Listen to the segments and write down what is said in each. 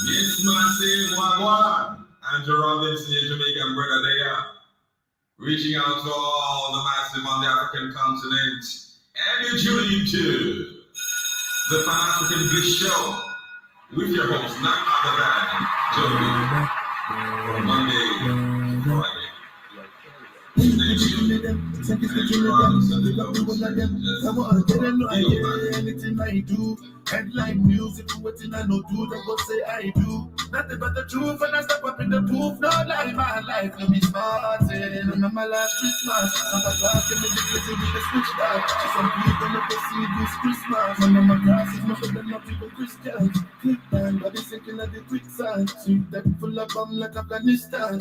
Yes, massive one. Andrew Robinson, your Jamaican brother there. Reaching out to all the massive on the African continent. And you're tuning to the Pan-African Bliss Show with your host, none other than Joey, from Monday to Friday. Anything I do, headline music, waiting I no do, they go say I do. Nothing but the truth, and I step up in the booth. No lie, my life no be smarting. Remember last Christmas, Santa Claus came in the city with the switch back. Some people never see this Christmas. My mama classes, no better not people Christians. Click bang, but they sinking at the quicksand. Sweet that full of bomb like Afghanistan.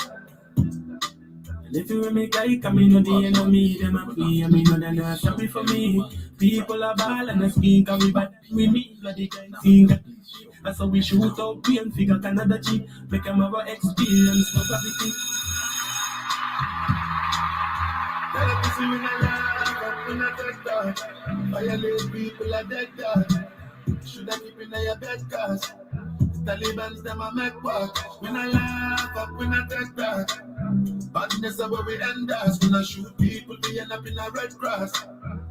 And if you make like I mean, no, the enemy, them a free. I mean, no, they're not happy for me. People are ball and I speak, and we bad with me, bloody kind of finger. And so we shoot out and figure Canada cheap. Make them have a experience for everything. Tell us to see when I laugh, up when I take that. Violate people are dead, that. Should I keep in your bed, cause the Taliban's them a make work. When I laugh, up when I take that. Badness is where we end us. When I shoot people, we end up in a red cross.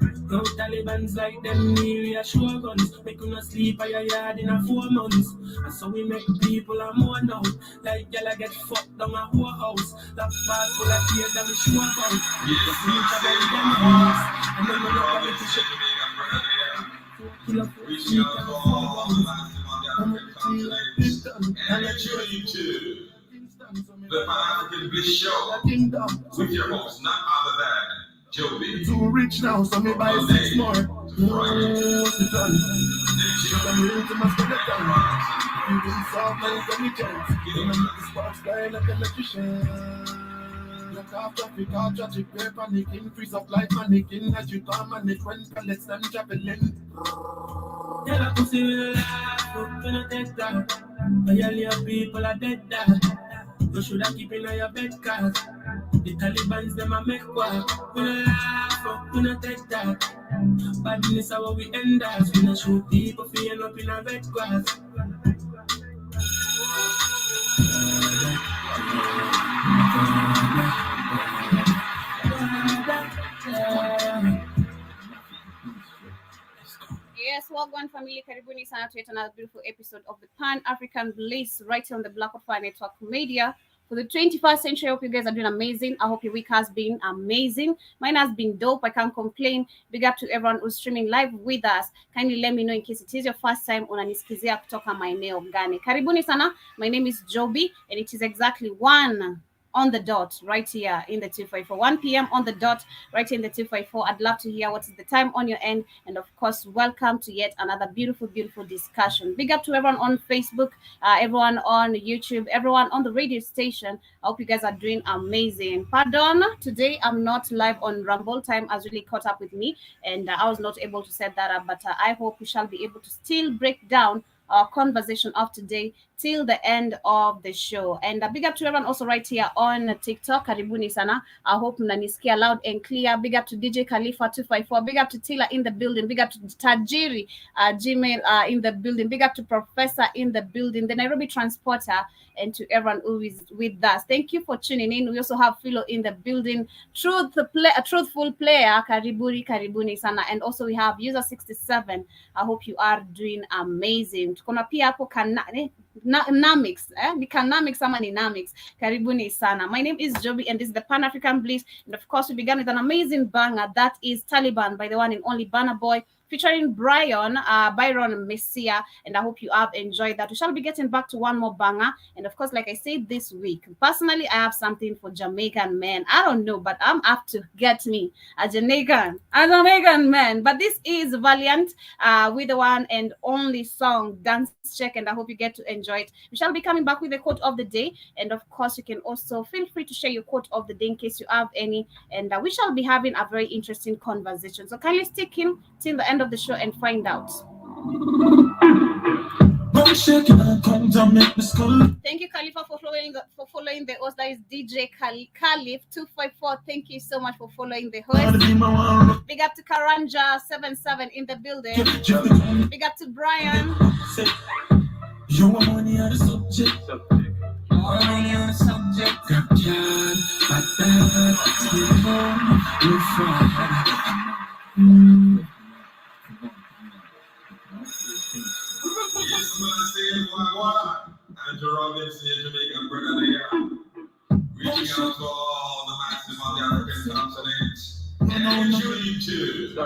No Taliban's like them near sure guns. Make you not sleep at your yard in a 4 months. And so we make people a more now. Like y'all get fucked down a whole house. That part full of tears that we sure about. The future about them house. And then we look at it to shit. Reaching out to all the massive on the African continent. And you're tuning to the Pan-African Bliss Show with your host, none other than Joby. Too rich now, so me buy 6 more. What's the done? I'm ready to my skeleton. You didn't solve my intelligence. You know the sparks flying like electrician. Look after traffic, all tragic paper panicking. Freeze up like mannequin as you come and it when pellets them traveling. Tell a pussy will laugh, but when I take that. All your people are dead that. You should have keep in your bed, cause the Taliban's them a make work. When I laugh up, when I take that. Badness is how we end us. When I shoot people, feeling up in a red grass. Yes, welcome family. Karibuni sana to another beautiful episode of the Pan-African Bliss right here on the Black Fire Network Media. For the 21st century, I hope you guys are doing amazing. I hope your week has been amazing. Mine has been dope. I can't complain. Big up to everyone who's streaming live with us. Kindly let me know in case it is your first time unanisikizia kutoka maeneo gani. Karibuni sana. My name is Joby and it is exactly 1 on the dot right here in the 254. 1 p.m. on the dot right here in the 254. I'd love to hear what is the time on your end. And of course, welcome to yet another beautiful discussion. Big up to everyone on Facebook, everyone on YouTube, everyone on the radio station. I hope you guys are doing amazing. Pardon, today I'm not live on Rumble. Time has really caught up with me and I was not able to set that up. But I hope we shall be able to still break down our conversation of today till the end of the show. And big up to everyone also right here on TikTok. Karibuni sana. I hope mnanisikia loud and clear. Big up to DJ Khalifa 254. Big up to Tila in the building. Big up to Tajiri Gmail in the building. Big up to Professor in the building. The Nairobi Transporter, and to everyone who is with us. Thank you for tuning in. We also have Philo in the building. Truthful player. Karibuni sana. And also we have user 67. I hope you are doing amazing. Tukona pia hapo Namix, ni Kanamix ama ni Namix. Karibuni sana. My name is Joby and this is the Pan-African Bliss. And of course, we began with an amazing banger. That is Taliban by the one and only Burna Boy, featuring Byron Messiah, and I hope you have enjoyed that. We shall be getting back to one more banger, and of course, like I said this week, personally, I have something for Jamaican men. I don't know, but I'm up to get me a Jamaican man. But this is Valiant with the one and only song Dance Check, and I hope you get to enjoy it. We shall be coming back with the quote of the day, and of course, you can also feel free to share your quote of the day in case you have any, and we shall be having a very interesting conversation. So kindly stick in till the end of the show and find out. Bum shaking and come to make the skull. Thank you, Khalifa, for following the host. That is DJ Khalif 254. Thank you so much for following the host. Big up to Karanja77 in the building. Big up to Brian. You want money on the subject. Money on the subject. Got God, but that still home. You And Jerome Jamaican brother there, reaching out to all the massive on the African continent. And tuning to the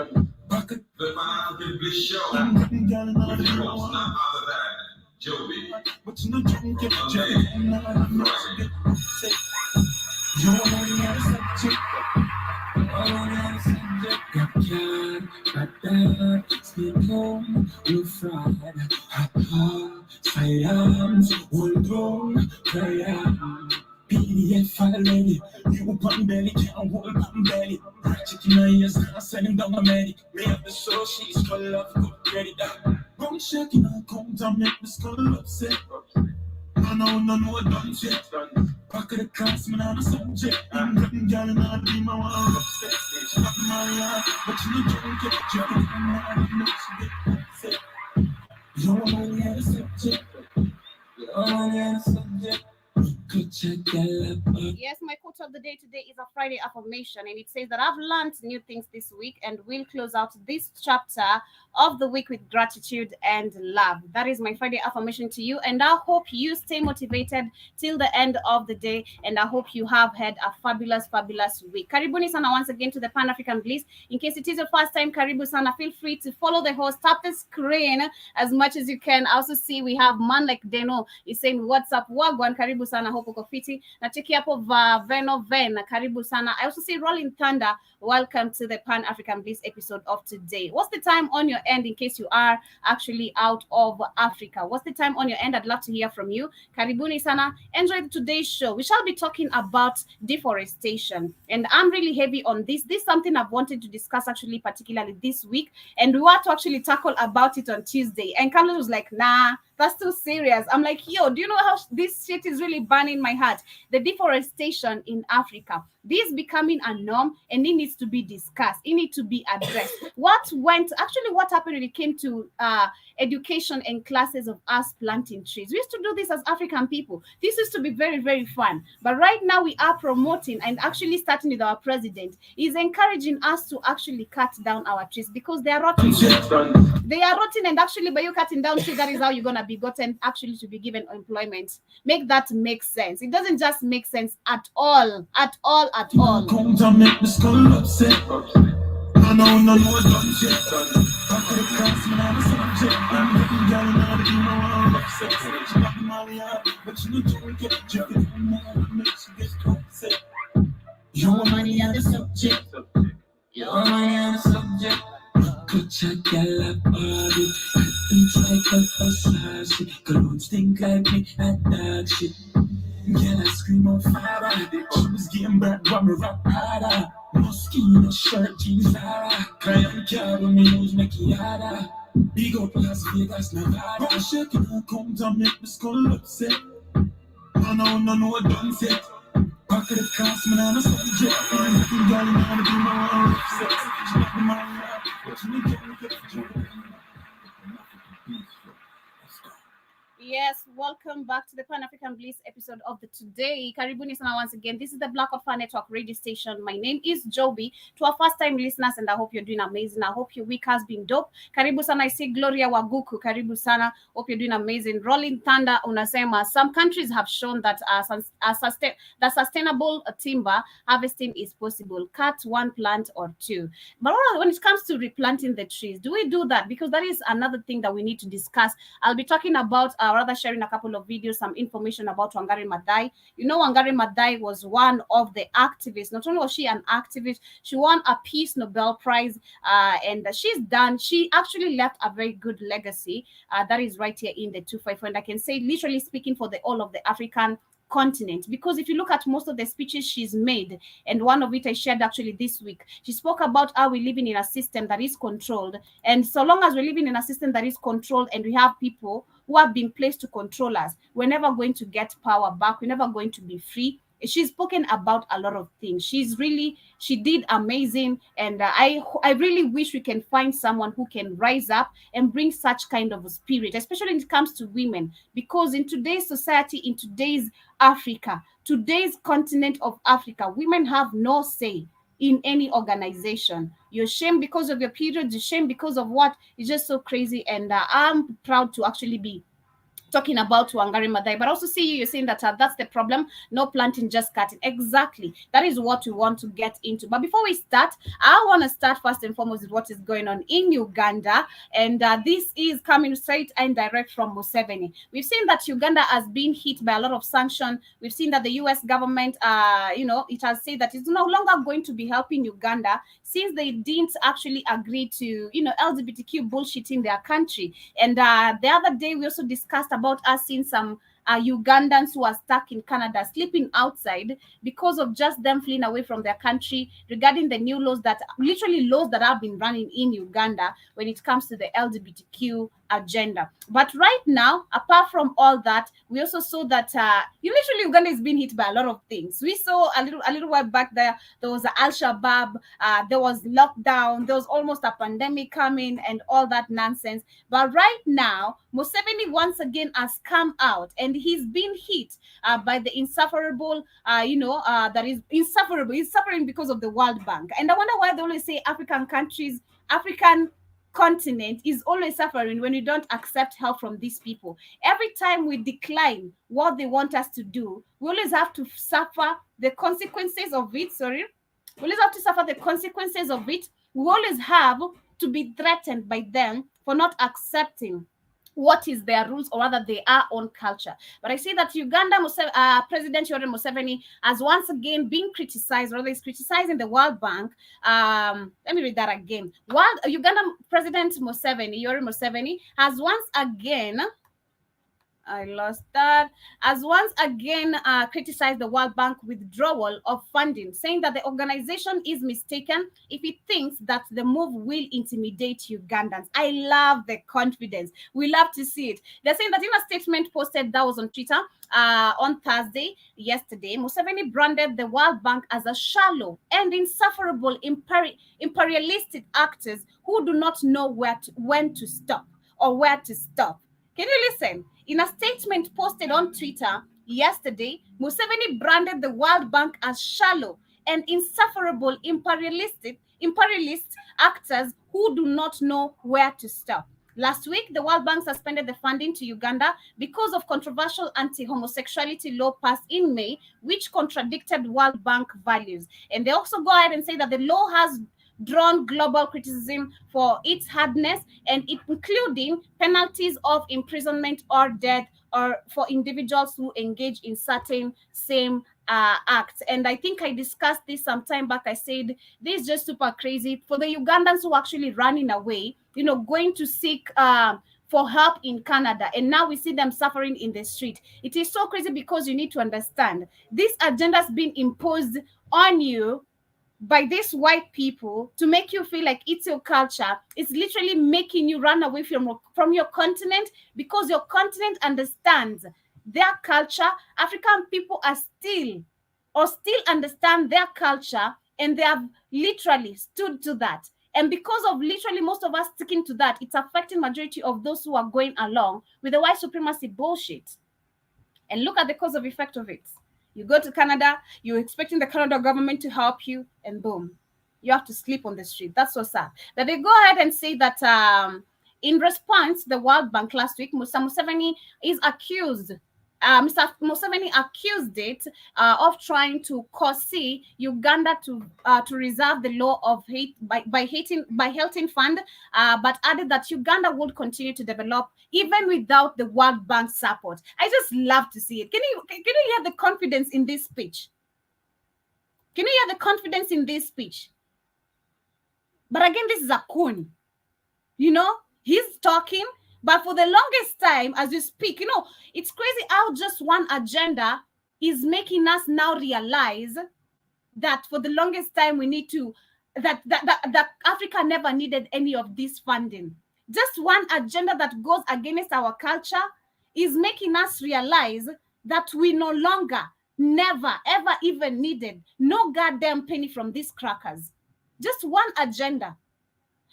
Pan-African Bliss Show with your host, none other than Joby. But you know, you get you want money on the subject. Money on the subject. Got God, but that still home. You fraud. Science, hold on, PDF already. You pump belly, can't hold pump belly. Chicken in my ears, can't send him down the medic. Me have the soul, she's full of good credit. Bum shaking, I'll come to make the skull upset. No, don't shit. Back of the class, man, I'm a subject. I'm getting gal and I'll be my one upset. She got my life, but you know, don't get jumping. I'm not she get upset. You want money on the subject. Yes, my quote of the day today is a Friday affirmation, and it says that I've learned new things this week and will close out this chapter of the week with gratitude and love. That is my Friday affirmation to you, and I hope you stay motivated till the end of the day, and I hope you have had a fabulous week. Karibuni sana once again to the Pan-African Bliss. In case it is your first time, karibu sana. Feel free to follow the host, tap the screen as much as you can. I also see we have man like Deno is saying what's up, wagwan, karibu sana, hope uko fiti. Na cheki hapo Veno Ven, karibu sana. I also see Rolling Thunder, welcome to the Pan-African Bliss episode of today. What's the time on your end in case you are actually out of Africa? What's the time on your end? I'd love to hear from you. Karibuni sana. Enjoy today's show. We shall be talking about deforestation, and I'm really heavy on this. This is something I've wanted to discuss actually particularly this week, and we want to actually tackle about it on Tuesday, and Carlos was like, nah, that's too serious. I'm like, yo, do you know how this shit is really burning my heart? The deforestation in Africa. This is becoming a norm, and it needs to be discussed. It needs to be addressed. What happened when it came to education and classes of us planting trees? We used to do this as African people. This used to be very, very fun. But right now we are promoting, and actually starting with our president, is encouraging us to actually cut down our trees because they are rotting. They are rotting, and actually by you cutting down trees, that is how you're going to be gotten actually to be given employment. Make that make sense. It doesn't just make sense at all. Come to make the skull upset. No, don't shit. Back to the class, man, I'm a subject. I'm getting gal and I'll be my one upset. She got my life, but you know, don't get jumping. I'm not she gets upset. You want money on the subject. You want money on the subject. Put your gal up body. Things like a passage. Colognes think like me at dog shit. Girl, I scream out fire. She was getting back when me rap harder. Mosquito shirt, jeans, Zara. Cry on car when me use Macchiata. Big up Las Vegas, Nevada. I'm shaking her, come to make the skull upset. No, don't set. Back of the class, man, I'm a subject. I'm looking girl, and I'll be my one upset. She got me my life, but you need to get you. Yes, welcome back to the Pan-African Bliss episode of the today. Karibuni sana once again. This is the Black Fire Network radio station. My name is Joby. To our first-time listeners, and I hope you're doing amazing. I hope your week has been dope. Karibu sana. I see Gloria Waguku. Karibu sana. Hope you're doing amazing. Rolling Thunder unasema some countries have shown that sustainable timber harvesting is possible. Cut one plant or two. But when it comes to replanting the trees, do we do that? Because that is another thing that we need to discuss. I'll be talking about rather sharing a couple of videos, some information about Wangari Mathai. You know, Wangari Mathai was one of the activists. Not only was she an activist, she won a Peace Nobel Prize, and she actually left a very good legacy. That is right here in the 254, and I can say, literally speaking, for the all of the African continent, because if you look at most of the speeches she's made, and one of it I shared actually this week, she spoke about how we're living in a system that is controlled, and so long as we're living in a system that is controlled and we have people who have been placed to control us. We're never going to get power back. We're never going to be free. She's spoken about a lot of things. She did amazing, and I really wish we can find someone who can rise up and bring such kind of a spirit, especially when it comes to women, because in today's society, in today's Africa, today's continent of Africa, women have no say in any organization. You're shamed because of your period, you're shamed because of what? It's just so crazy. And I'm proud to actually be talking about Wangari Mathai, but also see you're saying that that's the problem. No planting, just cutting. Exactly. That is what we want to get into. But before we start, I want to start first and foremost with what is going on in Uganda. And this is coming straight and direct from Museveni. We've seen that Uganda has been hit by a lot of sanction. We've seen that the US government, it has said that it's no longer going to be helping Uganda since they didn't actually agree to, LGBTQ bullshit in their country. And the other day, we also discussed about us seeing some Ugandans who are stuck in Canada sleeping outside because of just them fleeing away from their country regarding the new laws that have been running in Uganda when it comes to the LGBTQ agenda. But right now, apart from all that, we also saw that Uganda is being hit by a lot of things. We saw a little while back there was Al-Shabaab, there was lockdown, there was almost a pandemic coming and all that nonsense. But right now, Museveni once again has come out and he's been hit by the insufferable, that is insufferable. He's suffering because of the World Bank. And I wonder why they always say African continent is always suffering when we don't accept help from these people. Every time we decline what they want us to do, we always have to suffer the consequences of it. We always have to suffer the consequences of it. We always have to be threatened by them for not accepting what is their rules, or rather their own culture. But I see that Uganda President Yoweri Museveni has once again been criticized, or rather is criticizing the World Bank. Let me read that again. Uganda President Yoweri Museveni has once again criticized the World Bank withdrawal of funding, saying that the organization is mistaken if it thinks that the move will intimidate Ugandans. I love the confidence. We love to see it. They're saying that in a statement posted that was on Twitter on Thursday, yesterday, Museveni branded the World Bank as a shallow and insufferable imperialistic actors who do not know when to stop or where to stop. Can you listen? In a statement posted on Twitter yesterday, Museveni branded the World Bank as shallow and insufferable imperialist actors who do not know where to stop. Last week, the World Bank suspended the funding to Uganda because of controversial anti-homosexuality law passed in May, which contradicted World Bank values. And they also go ahead and say that the law has drawn global criticism for its hardness, and including penalties of imprisonment or death, or for individuals who engage in certain same acts. And I think I discussed this some time back. I said this is just super crazy for the Ugandans who are actually running away, going to seek for help in Canada, and now we see them suffering in the street. It is so crazy because you need to understand this agenda has been imposed on you by these white people to make you feel like it's your culture. It's literally making you run away from your continent, because your continent understands their culture. African people are still understand their culture, and they have literally stood to that. And because of literally most of us sticking to that, it's affecting majority of those who are going along with the white supremacy bullshit. And look at the cause of effect of it. You go to Canada, you're expecting the Canada government to help you, and boom, you have to sleep on the street. That's so sad. But they go ahead and say that in response, the World Bank last week, Mr. Museveni accused it of trying to coerce Uganda to reserve the law of hate by Hilton Fund, but added that Uganda would continue to develop even without the World Bank support. I just love to see it. Can you hear the confidence in this speech? Can you hear the confidence in this speech? But again, this is a coon. He's talking. But for the longest time, as you speak, it's crazy how just one agenda is making us now realize that for the longest time we need to, that Africa never needed any of this funding. Just one agenda that goes against our culture is making us realize that we no longer, never, ever even needed no goddamn penny from these crackers. Just one agenda.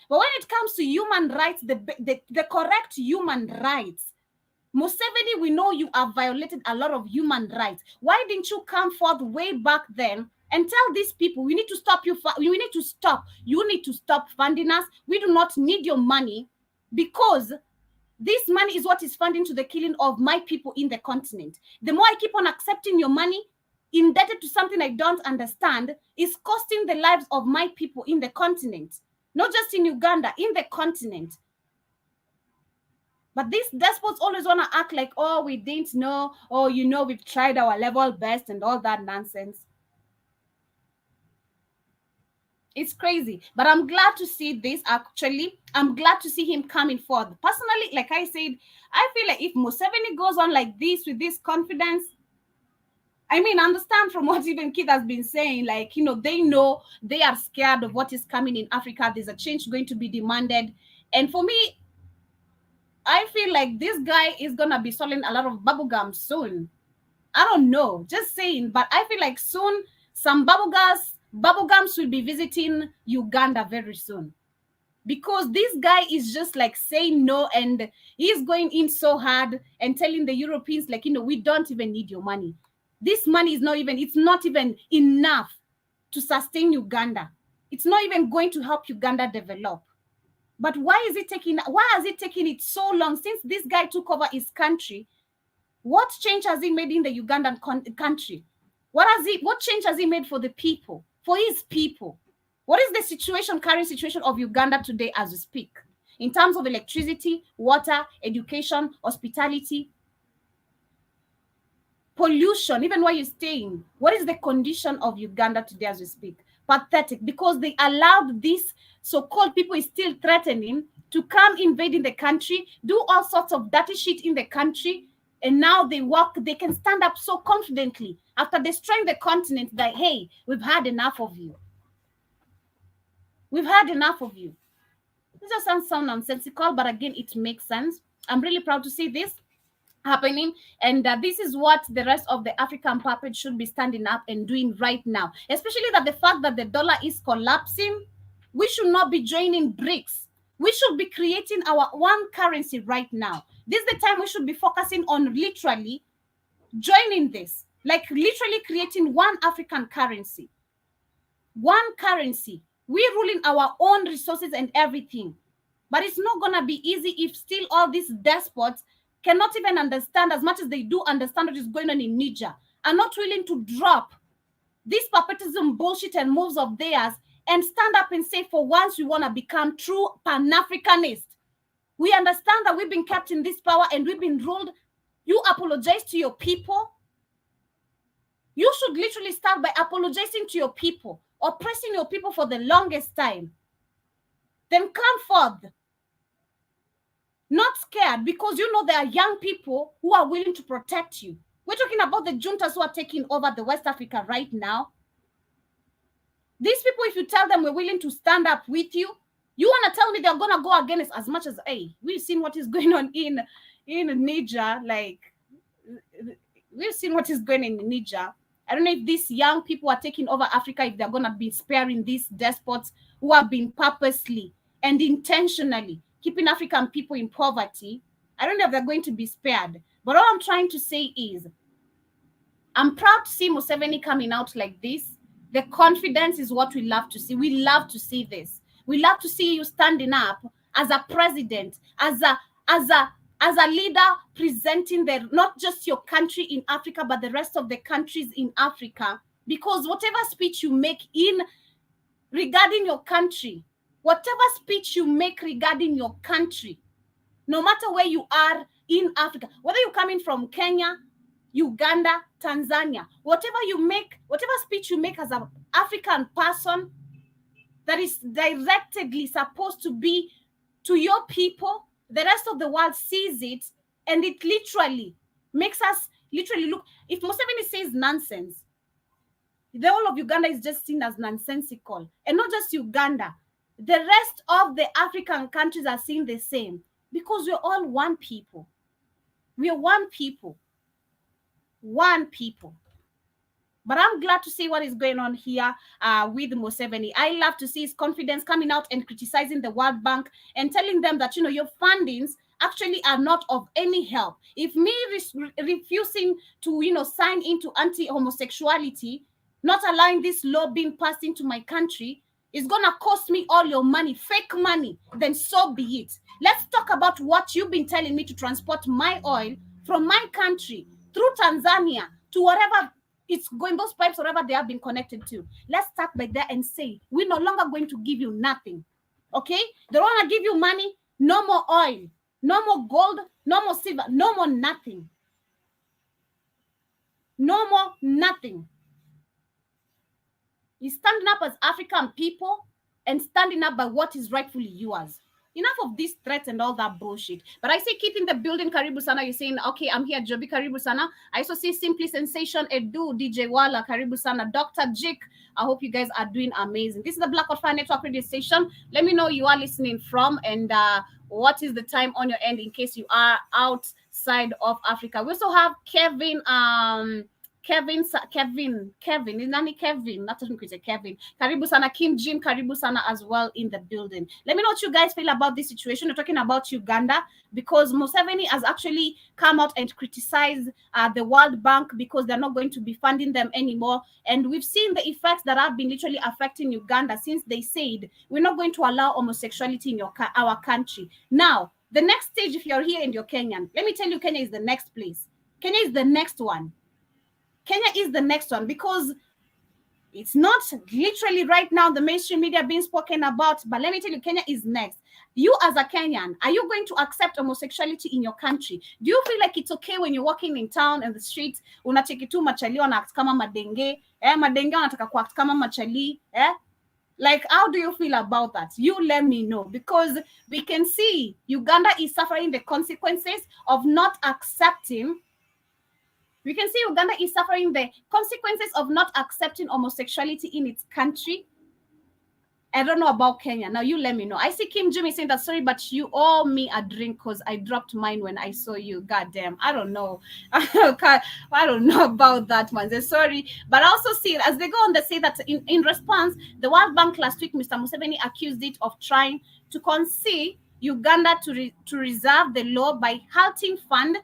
But when it comes to human rights, the correct human rights, Museveni, we know you have violated a lot of human rights. Why didn't you come forth way back then and tell these people, we need to stop you, we need to stop, you need to stop funding us, we do not need your money, because this money is what is funding to the killing of my people in the continent. The more I keep on accepting your money, indebted to something I don't understand, is costing the lives of my people in the continent. Not just in Uganda, in the continent. But these despots always want to act like, oh, we didn't know, oh, you know, we've tried our level best and all that nonsense. It's crazy. But I'm glad to see this, actually. I'm glad to see him coming forth. Personally, like I said, I feel like if Museveni goes on like this with this confidence, I mean, I understand from what even Keith has been saying, like, you know they are scared of what is coming in Africa. There's a change going to be demanded. And for me, I feel like this guy is going to be selling a lot of bubblegum soon. I don't know, just saying. But I feel like soon some bubblegums will be visiting Uganda very soon. Because this guy is just like saying no, and he's going in so hard and telling the Europeans, like, you know, we don't even need your money. This money is it's not even enough to sustain Uganda. It's not even going to help Uganda develop. But why has it taken it so long since this guy took over his country? What change has he made in the Ugandan country? What change has he made for the people, for his people? What is the current situation of Uganda today as we speak? In terms of electricity, water, education, hospitality, pollution, even where you're staying. What is the condition of Uganda today as we speak? Pathetic, because they allowed these so-called people is still threatening to come invading the country, do all sorts of dirty shit in the country, and now they can stand up so confidently after destroying the continent that, hey, we've had enough of you. We've had enough of you. This doesn't sound nonsensical, but again, it makes sense. I'm really proud to see this happening, and this is what the rest of the African puppet should be standing up and doing right now, especially that the fact that the dollar is collapsing. We should not be joining BRICS. We should be creating our one currency right now. This is the time we should be focusing on literally joining this, like literally creating one African currency. One currency. We ruling our own resources and everything. But it's not going to be easy if still all these despots cannot even understand, as much as they do understand what is going on in Niger, are not willing to drop this papetism bullshit and moves of theirs and stand up and say, for once we want to become true Pan-Africanists. We understand that we've been kept in this power and we've been ruled. You apologize to your people. You should literally start by apologizing to your people, oppressing your people for the longest time. Then come forth. Not scared, because you know there are young people who are willing to protect you. We're talking about the juntas who are taking over the West Africa right now. These people, if you tell them we're willing to stand up with you, you want to tell me they're going to go against, as much as, hey, we've seen what is going on in Niger. Like, we've seen what is going on in Niger. I don't know if these young people are taking over Africa, if they're going to be sparing these despots who have been purposely and intentionally keeping African people in poverty. I don't know if they're going to be spared. But all I'm trying to say is, I'm proud to see Museveni coming out like this. The confidence is what we love to see. We love to see this. We love to see you standing up as a president, as a leader, presenting not just your country in Africa, but the rest of the countries in Africa. Because whatever speech you make regarding your country, whatever speech you make regarding your country, no matter where you are in Africa, whether you're coming from Kenya, Uganda, Tanzania, whatever speech you make as an African person that is directly supposed to be to your people, the rest of the world sees it, and it literally makes us look. If Museveni says nonsense, the whole of Uganda is just seen as nonsensical. And not just Uganda. the rest of the African countries are seeing the same, because we're all one people. We're one people. One people. But I'm glad to see what is going on here with Museveni. I love to see his confidence coming out and criticizing the World Bank and telling them that, your fundings actually are not of any help. If me refusing to, sign into anti-homosexuality, not allowing this law being passed into my country, is going to cost me all your money, fake money, then so be it. Let's talk about what you've been telling me to transport my oil from my country through Tanzania to wherever it's going, those pipes, wherever they have been connected to. Let's start by there and say, we're no longer going to give you nothing. Okay? They want to give you money, no more oil, no more gold, no more silver, no more nothing. No more nothing. He's standing up as African people and standing up by what is rightfully yours. Enough of this threats and all that bullshit. But I see keep in the building, Karibu Sana. You're saying, okay, I'm here, Joby, Karibu Sana. I also see Simply Sensation, Edu, DJ Wala, Karibu Sana, Dr. Jik. I hope you guys are doing amazing. This is the Black Hot Fire Network radio station. Let me know you are listening from and what is the time on your end in case you are outside of Africa. We also have Kevin, Kevin, is nani Kevin? Not Kevin. Karibu Sana, Kim Jim, Karibu Sana as well in the building. Let me know what you guys feel about this situation. We're talking about Uganda because Museveni has actually come out and criticized the World Bank because they're not going to be funding them anymore. And we've seen the effects that have been literally affecting Uganda since they said we're not going to allow homosexuality in our country. Now, the next stage, if you're here and you're Kenyan, let me tell you, Kenya is the next place. Kenya is the next one. Kenya is the next one because it's not literally right now the mainstream media being spoken about, but let me tell you, Kenya is next. You as a Kenyan, are you going to accept homosexuality in your country? Do you feel like it's okay when you're walking in town and the streets, unacheki tu machali wanaact kama madenge, madenge wanataka kuact kama machali, Like, how do you feel about that? You let me know, because we can see Uganda is suffering the consequences of not accepting. We can see Uganda is suffering the consequences of not accepting homosexuality in its country. I don't know about Kenya. Now you let me know. I see Kim Jimmy saying that, sorry, but you owe me a drink because I dropped mine when I saw you. God damn. I don't know. I don't know about that, man. They're sorry. But I also see, as they go on, they say that in response, the World Bank last week, Mr. Museveni accused it of trying to concede Uganda to reserve the law by halting fund,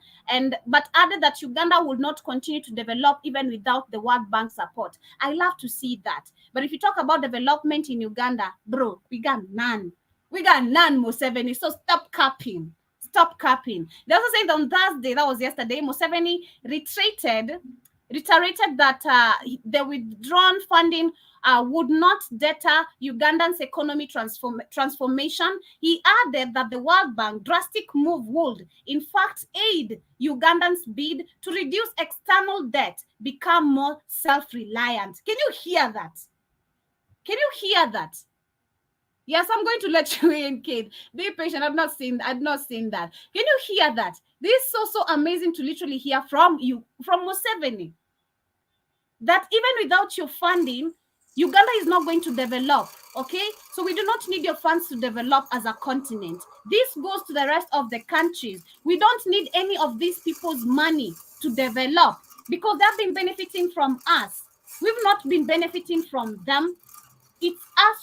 but added that Uganda would not continue to develop even without the World Bank support. I love to see that. But if you talk about development in Uganda, bro, we got none. We got none, Museveni. So stop capping. Stop capping. They also said on Thursday, that was yesterday, Museveni reiterated that the withdrawn funding would not deter Ugandan's economy transformation. He added that the World Bank drastic move would, in fact, aid Ugandans' bid to reduce external debt, become more self-reliant. Can you hear that? Can you hear that? Yes, I'm going to let you in, kid. Be patient. I've not seen that. Can you hear that? This is so amazing to literally hear from you, from Museveni. That even without your funding, Uganda is not going to develop, okay? So we do not need your funds to develop as a continent. This goes to the rest of the countries. We don't need any of these people's money to develop because they've been benefiting from us. We've not been benefiting from them. It's us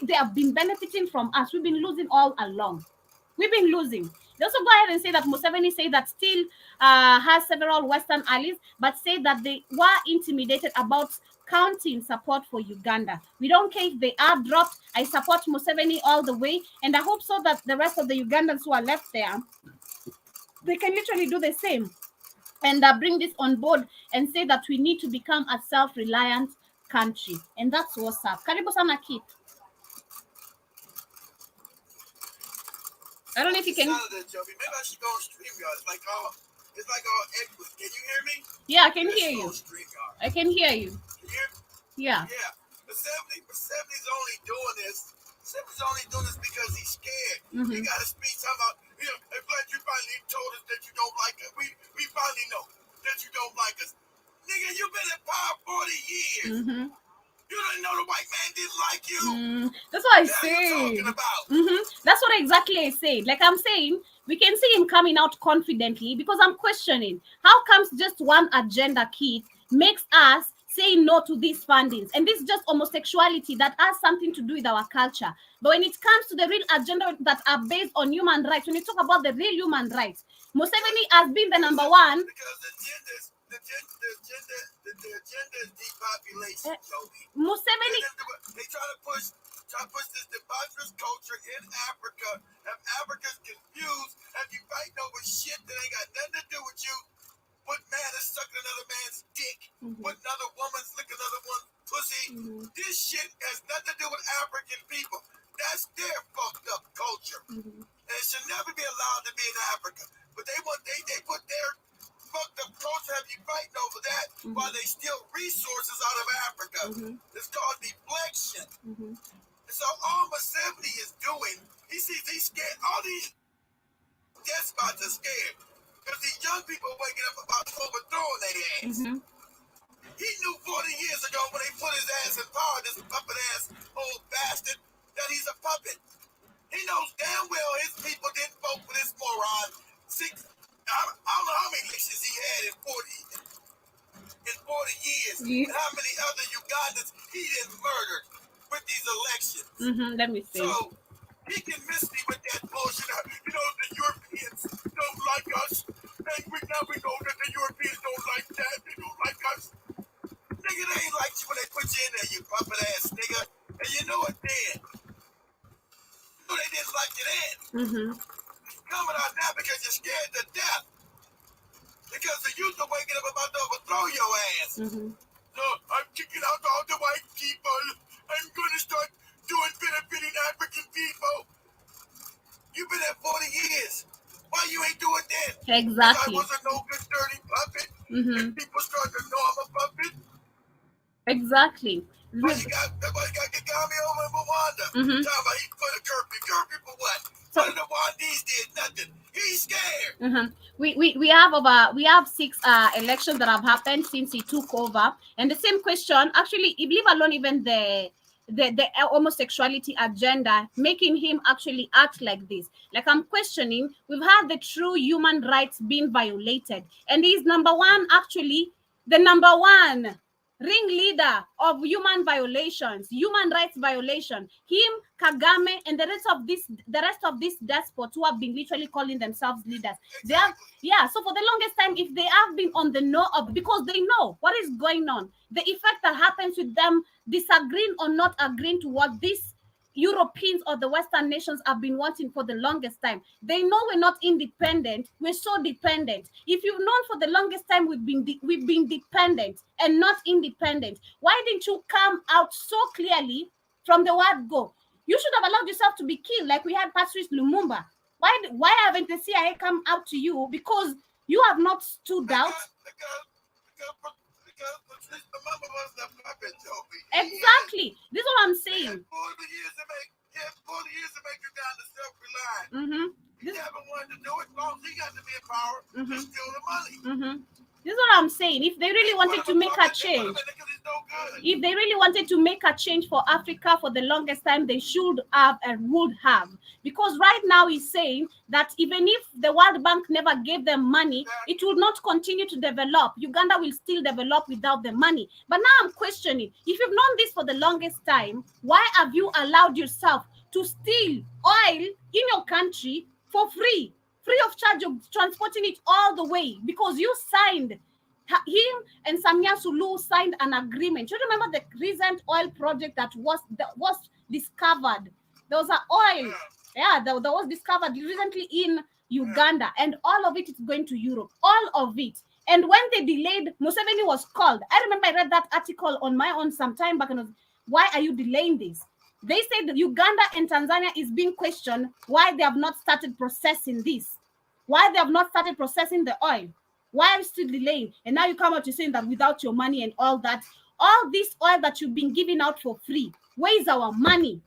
they have been benefiting from us. We've been losing all along. We've been losing. They also go ahead and say that Museveni say that still has several Western allies, but say that they were intimidated about counting support for Uganda. We don't care if they are dropped. I support Museveni all the way, and I hope so that the rest of the Ugandans who are left there, they can literally do the same and bring this on board and say that we need to become a self-reliant country. And that's what's up. Karibu sana Kit. I don't know if you can. Maybe I should go on StreamYard. It's like all echoey. Can you hear me? Yeah, I can hear you. I can hear you. Can you hear me? Yeah. Yeah. Assembly's only doing this. Assembly's only doing this because he's scared. Mm-hmm. He got a speech talking about, I'm glad you finally told us that you don't like us. We finally know that you don't like us. Nigga, you've been in power 40 years. Mm-hmm. You didn't know the white man didn't like you. That's what I Yeah, you say. talking about? That's what exactly I said. Like I'm saying, we can see him coming out confidently because I'm questioning how comes just one agenda kid makes us say no to these fundings, and this is just homosexuality that has something to do with our culture. But when it comes to the real agenda that are based on human rights, when you talk about the real human rights, Museveni has been the number one. Because the agenda is depopulation, Joey. Museveni. They try to push this debaucherous culture in Africa. Have Africans confused. Have you fighting over shit that ain't got nothing to do with you? What man is sucking another man's dick? What another woman's licking another one's pussy? This shit has nothing to do with African people. That's their fucked up culture. And it should never be allowed to be in Africa. But they put their fucked up culture, have you fighting over that while they steal resources out of Africa. It's called deflection. And so all Museveni is doing, he sees these scared, all these despots are scared. Because these young people are waking up about overthrowing their ass. He knew 40 years ago when they put his ass in power, this puppet ass old bastard, that he's a puppet. He knows damn well his people didn't vote for this moron. I don't know how many elections he had in 40 years. And how many other Ugandans he didn't murder with these elections. Let me see. So he can miss me with that bullshit. You know, the Europeans don't like us. And we know that the Europeans don't like that. They don't like us. Nigga, they ain't like you when they put you in there, you puppet ass nigga. And you know it then. You know they didn't like you then. Coming out now because you're scared to death. Because the youth are waking up about to overthrow your ass. So I'm kicking out all the white people. I'm gonna start benefiting African people. You've been there 40 years. Why you ain't doing that? Exactly. I wasn't no good dirty puppet. And people start to know I'm a puppet. Exactly. Why you got Kagame over in Rwanda? Talking about he put a curfew for what? None of the Rwandese did nothing. He's scared. We have 6 elections that have happened since he took over, and the same question actually, leave alone even the homosexuality agenda, making him actually act like this. Like I'm questioning, we've had the true human rights being violated, and he's number one ringleader of human rights violation. Him, Kagame, and the rest of these despots who have been literally calling themselves leaders. They have, so for the longest time, if they have been on the know of, because they know what is going on, the effect that happens with them disagreeing or not agreeing to what these Europeans or the Western nations have been wanting for the longest time. They know we're not independent. We're so dependent. If you've known for the longest time we've been dependent and not independent, why didn't you come out so clearly from the word go? You should have allowed yourself to be killed like we had Patrice Lumumba. Why haven't the CIA come out to you? Because you have not stood out. Exactly. This is what I'm saying. 40 years to make Uganda self-reliant. He haven't wanted to do it. As long as he got to be in power, to steal the money. This is what I'm saying. If they really wanted to make a change, for Africa for the longest time, they should have and would have. Because right now he's saying that even if the World Bank never gave them money, it will not continue to develop. Uganda will still develop without the money. But now I'm questioning, if you've known this for the longest time, why have you allowed yourself to steal oil in your country for free of charge of transporting it all the way? Because you signed, him and Samia Suluhu signed an agreement. You remember the recent oil project that was discovered? There was an oil, that was discovered recently in Uganda, and all of it is going to Europe, all of it. And when they delayed, Museveni was called. I remember I read that article on my own some time back, and was, why are you delaying this? They said that Uganda and Tanzania is being questioned why they have not started processing this, why they have not started processing the oil, why are you still delaying? And now you come out to saying that without your money and all that, all this oil that you've been giving out for free, where is our money?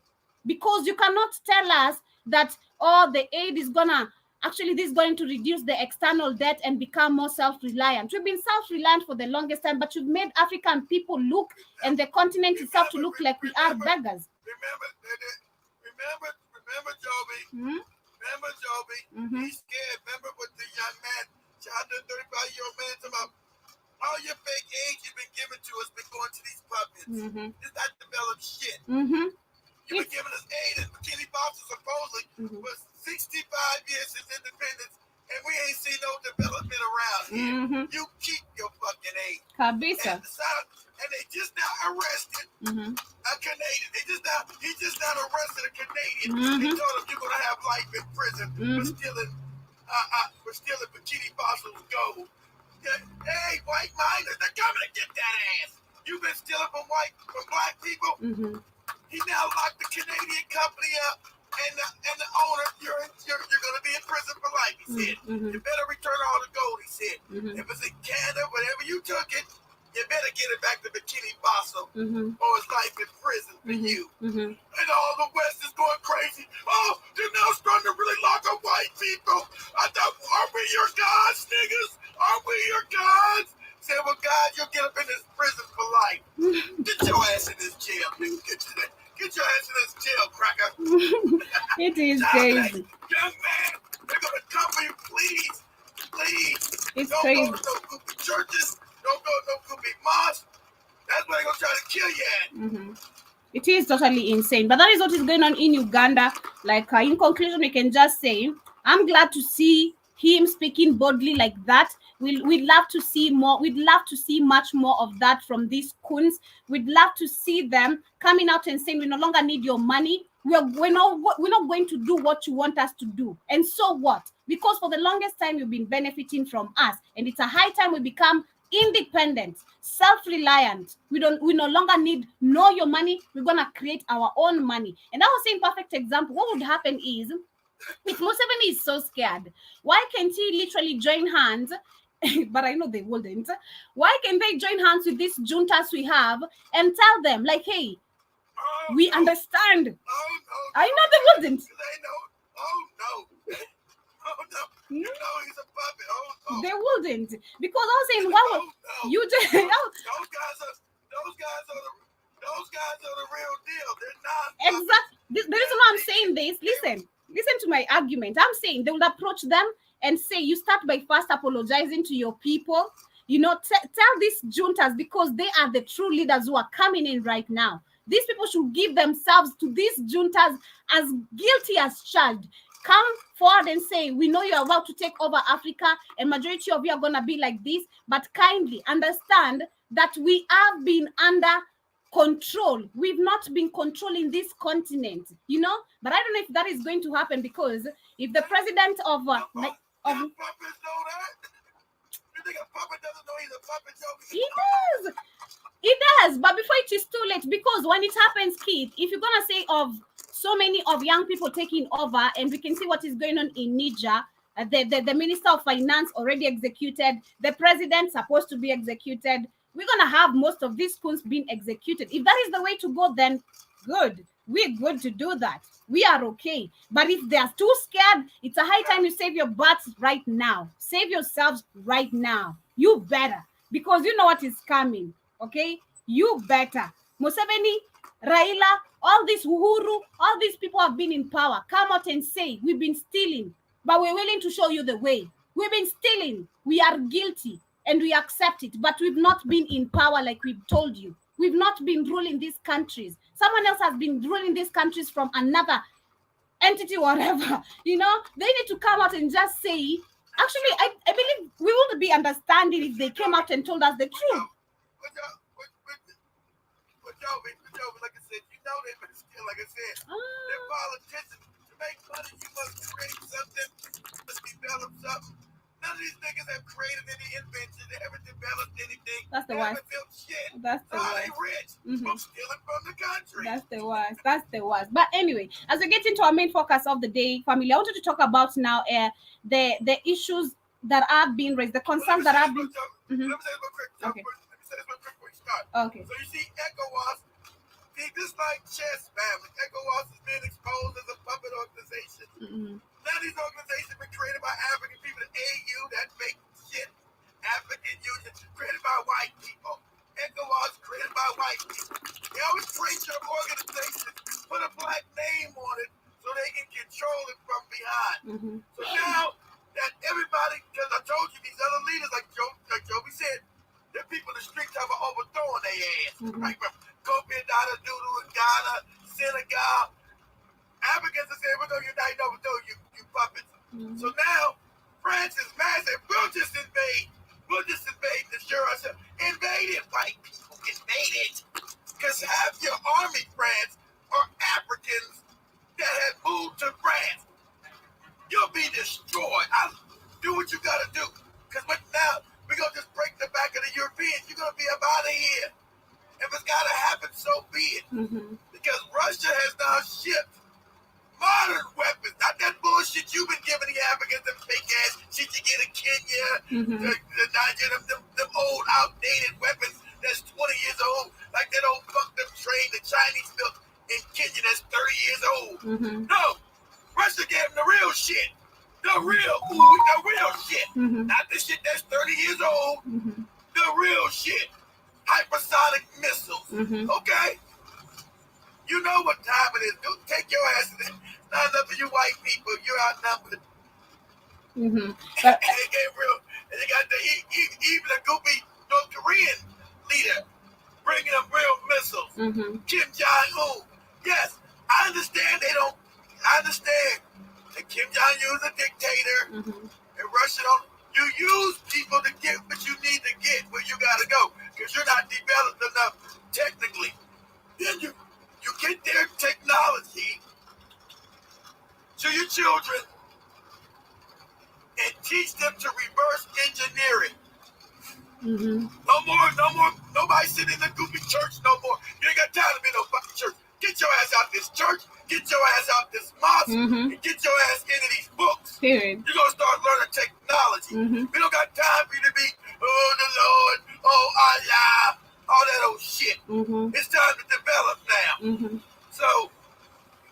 Because you cannot tell us that, the aid is this is going to reduce the external debt and become more self-reliant. We've been self-reliant for the longest time, but you've made African people look, and the continent itself to look like we are beggars. Remember, Remember, Joby. Hmm? Remember, Joby. Mhm. He's scared. Remember what the young man, child, 35-year-old man, talking about all your fake age you've been giving to us, been going to these puppets. Mhm. It's not developed shit. Mhm. You've been giving us aid and Bikini Bottom supposedly for 65 years since independence, and we ain't seen no development around here. Mhm. You keep your fucking aid. Kabisa. And they just now arrested Mhm. a Canadian. He just now arrested a Canadian. Mhm. They told him you're gonna have life in prison for stealing Bikini Bottom's gold. Hey, white miners, they're coming to get that ass. You've been stealing from black people. Mhm. He now locked the Canadian company up, and the owner, you're gonna be in prison for life. He said, you better return all the gold. He said, if it's in Canada, wherever you took it, you better get it back to Bikini Bottom, or it's life in prison for you. And all the West is going crazy. Oh, they're now starting to really lock up white people. I thought, are we your gods, niggas? Are we your gods? Say, well, God, you'll get up in this prison for life. Get your ass in this jail, nigga. Get your ass in this jail, cracker. It is crazy. Young man, they're gonna come for you, please. It's Don't crazy. go to no goofy churches. Don't go to no goofy mosques. That's where they're gonna try to kill you at. It is totally insane. But that is what is going on in Uganda. Like, in conclusion, we can just say, I'm glad to see him speaking boldly like that. We'd love to see more. We'd love to see much more of that from these coons. We'd love to see them coming out and saying, we no longer need your money. We're not going to do what you want us to do. And so what? Because for the longest time, you've been benefiting from us. And it's a high time we become independent, self-reliant. We no longer need your money. We're gonna create our own money. And I was saying, perfect example. What would happen is, if Museveni is so scared, why can't he literally join hands? But I know they wouldn't. Why can't they join hands with these juntas we have and tell them, like, hey, we understand? I know they wouldn't. You know he's a puppet. They wouldn't, because I was saying, why would you just? Those guys are the real deal. They're not Exactly. The reason why I'm saying this, listen to my argument. I'm saying they would approach them and say, you start by first apologizing to your people. Tell these juntas, because they are the true leaders who are coming in right now. These people should give themselves to these juntas as guilty as charged. Come forward and say, we know you're about to take over Africa, and majority of you are going to be like this, but kindly understand that we have been under control. We've not been controlling this continent, but I don't know if that is going to happen, because if the president of puppets know that. You think a puppet doesn't know he's a puppet? It does, but before it is too late, because when it happens, Keith, if you're gonna say of so many of young people taking over, and we can see what is going on in Niger, the minister of finance already executed, the president supposed to be executed. We're gonna have most of these schools being executed. If that is the way to go, then good. We're good to do that. We are okay. But if they're too scared, it's a high time you save your butts right now. Save yourselves right now. You better, because you know what is coming. Okay, you better. Museveni, Raila, all these Uhuru, all these people have been in power. Come out and say, we've been stealing, but we're willing to show you the way. We've been stealing. We are guilty, and we accept it, but we've not been in power like we've told you. We've not been ruling these countries. Someone else has been ruling these countries from another entity, whatever. They need to come out and just say, actually, I believe we would be understanding if they came out and told us the truth. But like I said, they've been still, like I said, they're politicians. To make money, you must create something, you must develop something. None of these niggas have created any invention. They haven't developed anything. That's the worst. worst. They haven't built shit. That's the worst. They rich from stealing from the country. That's the worst. But anyway, as we get into our main focus of the day, family, I wanted to talk about now the issues that have been raised, the concerns that have been. Let me say this real quick. Okay. Let me say this real quick before we start. Okay. So you see, ECOWAS, this like chess family. ECOWAS is being exposed as a puppet organization. None of these organizations have been created by African people. The AU, that fake shit, African Union, created by white people. ECOWAS created by white people. They always create your organization, put a black name on it, So now that everybody, because I told you these other leaders, like Joby said, the people in the streets have overthrown their ass. Right? From Kofi and Dada, Doodoo and Ghana, Senegal, Africans are saying, we're going to unite and overthrow you, you puppets. So now, France is mad and we'll just invade the Russia. Invade it, white people, invade it. Because half your army, France, are Africans that have moved to France. You'll be destroyed. Do what you gotta do. Because now, we're going to just break the back of the Europeans. You're going to be up out of here. If it's gotta happen, so be it. Because Russia has now shipped modern weapons, not that bullshit you've been giving the Africans, them fake ass shit you get in Kenya, the Nigeria, them old outdated weapons that's 20 years old, like that old fucked up train the Chinese built in Kenya that's 30 years old. No, Russia gave them the real shit. The real shit. Not the shit that's 30 years old. The real shit. Hypersonic missiles. Okay? You know what time it is. Go take your ass in. Not enough of you white people. You're outnumbered. But They get real. And they got even a goopy North Korean leader bringing them real missiles. Kim Jong-un. Yes, I understand I understand that Kim Jong-un is a dictator. And Russia don't. You use people to get what you need to get where you gotta go. Because you're not developed enough technically. Then you get their technology to your children and teach them to reverse engineer it. No more, nobody sitting in the goofy church no more. You ain't got time to be no fucking church. Get your ass out this church, get your ass out this mosque, and get your ass into these books. period. You're gonna start learning technology. We don't got time for you to be, oh the Lord, oh Allah, all that old shit. It's time to develop now. So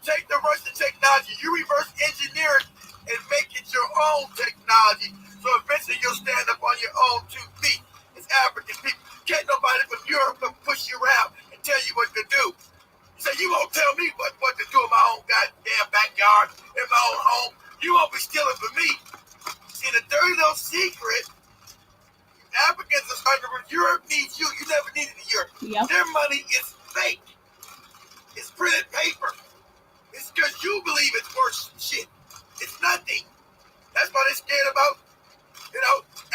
take the Russian technology, you reverse engineer it and make it your own technology. So eventually you'll stand up on your own 2 feet as African people. Can't nobody from Europe come push you around and tell you what to do. You say, you won't tell me what to do in my own goddamn backyard, in my own home. You won't be stealing from me. See, the dirty little secret, Africans are starting to, Europe needs you. You never needed Europe. Their money is fake. It's printed paper. It's because you believe it's worth shit. It's nothing. That's why they're scared about,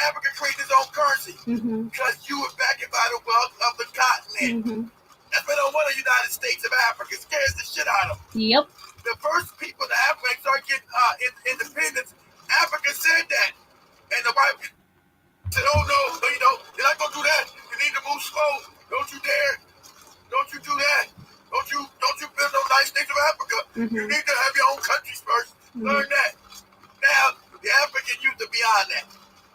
Africa creating its own currency. Because you were backed by the wealth of the continent. That's why they don't want the United States of Africa. It scares the shit out of them. The first people in Africa started getting independence, Africa said that. And the white people said, oh no, you're not going to do that. You need to move slow. Don't you dare. Don't you do that. Don't you build no United States of Africa. You need to have your own countries first. Learn that. Now, the African youth are beyond that.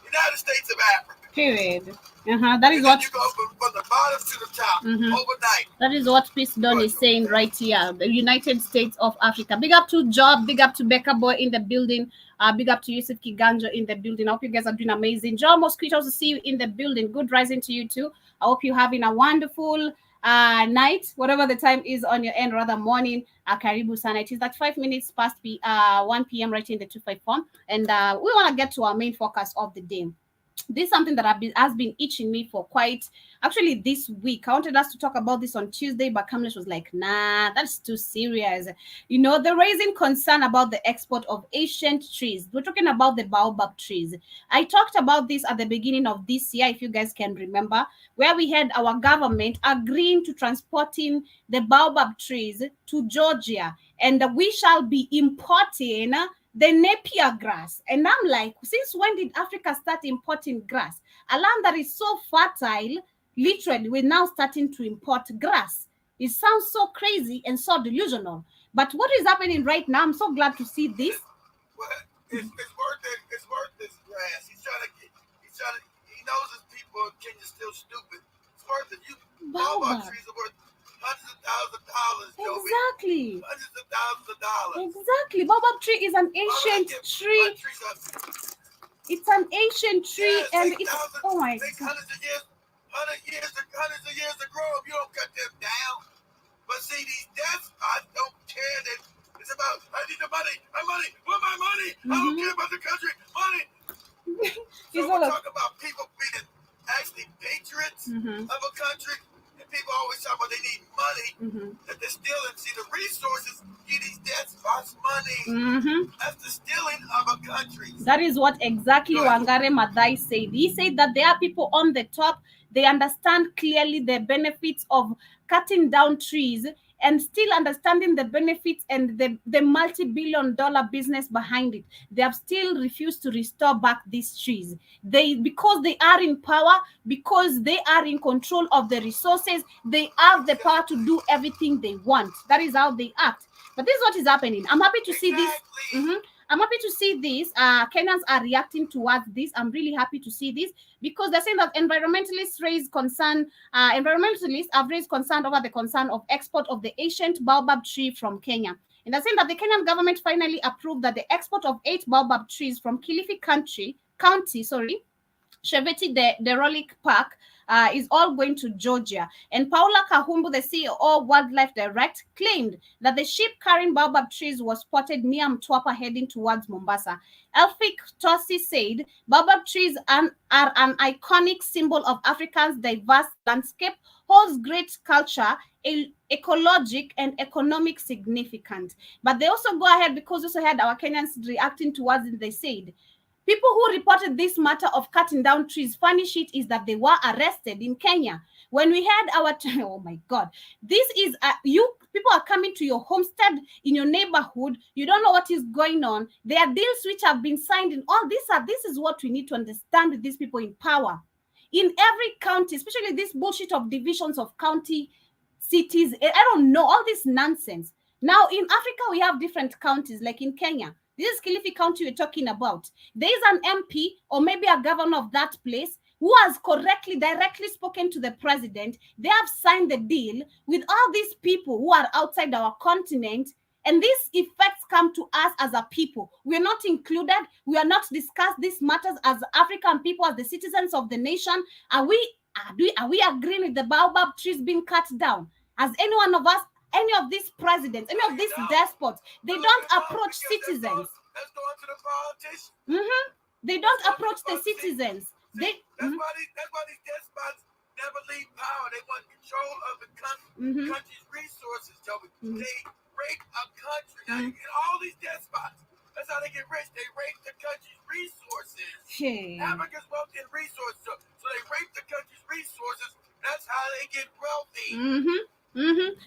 United States of Africa. Period. That is what you go from the bottom to the top overnight. That is what Peace Don is saying right here. The United States of Africa. Big up to Job. Big up to Becca Boy in the building. Big up to Yusuf Kiganjo in the building. I hope you guys are doing amazing. John Mosquito to see you in the building. Good rising to you too. I hope you're having a wonderful night, whatever the time is on your end, rather morning. Karibu sana. It is like 5 minutes past 1 p.m. right in the 254. And we want to get to our main focus of the day. This is something that has been itching me for actually this week. I wanted us to talk about this on Tuesday, but Kamlesh was like, nah, that's too serious. They're raising concern about the export of ancient trees. We're talking about the baobab trees. I talked about this at the beginning of this year, if you guys can remember, where we had our government agreeing to transporting the baobab trees to Georgia, and we shall be importing the Napier grass. And I'm like, since when did Africa start importing grass? A land that is so fertile, literally, we're now starting to import grass. It sounds so crazy and so delusional. But what is happening right now? I'm so glad to see this. Well, it's worth this grass. He knows his people in Kenya still stupid. It's worth it. Baobab trees are worth hundreds of thousands of dollars, Joey. Exactly. Hundreds of thousands of dollars. Exactly. Baobab tree is an ancient tree. It's an ancient tree, and it's oh my God. Hundreds of years to grow up. You don't cut them down. But see, these deaths, I don't care that the It's about, I need the money, my money, want my money. I don't care about the country, money. So we're talking about people being actually patriots of a country, and people always talk about they need money, that they're stealing. See, the resources give these dead spots money. That's the stealing of a country. That is what exactly Wangari Mathai said. He said that there are people on the top, they understand clearly the benefits of cutting down trees and still understanding the benefits and the multi-billion-dollar business behind it. They have still refused to restore back these trees. Because they are in power, because they are in control of the resources, they have the power to do everything they want. That is how they act. But this is what is happening. I'm happy to see this. I'm happy to see this. Kenyans are reacting towards this. I'm really happy to see this because they're saying that environmentalists raise concern. Environmentalists have raised concern over the concern of export of the ancient baobab tree from Kenya. And they're saying that the Kenyan government finally approved that the export of 8 baobab trees from Kilifi County, Sheveti Derelict Park, is all going to Georgia. And Paula Kahumbu, the CEO of Wildlife Direct, claimed that the ship carrying baobab trees was spotted near Mtwapa heading towards Mombasa. Elfik Tosi said baobab trees are an iconic symbol of Africa's diverse landscape, holds great culture, ecologic and economic significance. But they also go ahead because we also had our Kenyans reacting towards it. They said, people who reported this matter of cutting down trees, funny shit is that they were arrested in Kenya. When we had our, oh my God, this is, people are coming to your homestead, in your neighborhood, you don't know what is going on. There are deals which have been signed in all this is what we need to understand with these people in power. In every county, especially this bullshit of divisions of county, cities, I don't know, all this nonsense. Now in Africa, we have different counties, like in Kenya. This is Kilifi County we're talking about. There is an MP or maybe a governor of that place who has directly spoken to the president. They have signed the deal with all these people who are outside our continent. And these effects come to us as a people. We're not included. We are not discussed these matters as African people, as the citizens of the nation. Are we agreeing with the baobab trees being cut down? As any one of us, any of these presidents, any of these despots, they don't approach citizens. Let's go into the politicians. They don't approach the citizens. That's why these despots never leave power. They want control of the country's resources, Joey. They rape a country. Now you get all these despots. That's how they get rich. They rape the country's resources. Africa's wealthy in resources, so they rape the country's resources. That's how they get wealthy.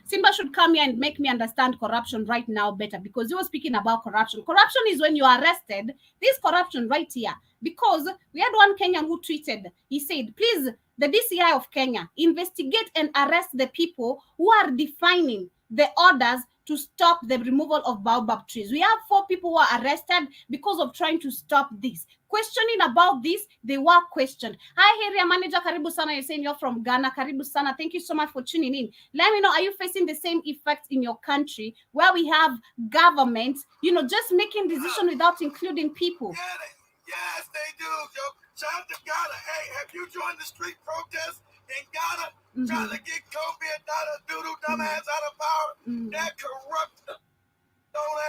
Simba should come here and make me understand corruption right now better, because you were speaking about corruption. Corruption is when you are arrested. This corruption right here, because we had one Kenyan who tweeted, he said, please, the DCI of Kenya, investigate and arrest the people who are defining the orders to stop the removal of baobab trees. We have 4 people who are arrested because of trying to stop this. Questioning about this, they were questioned. Hi, area manager, karibu sana. You're saying you're from Ghana. Karibu sana. Thank you so much for tuning in. Let me know, are you facing the same effects in your country where we have governments, just making decisions without including people? Yes, they do, Joe. Shout out to Ghana. Hey, have you joined the street protest in Ghana? Trying to get Kobe and Dada Doodoo dumbass out of power? That corrupt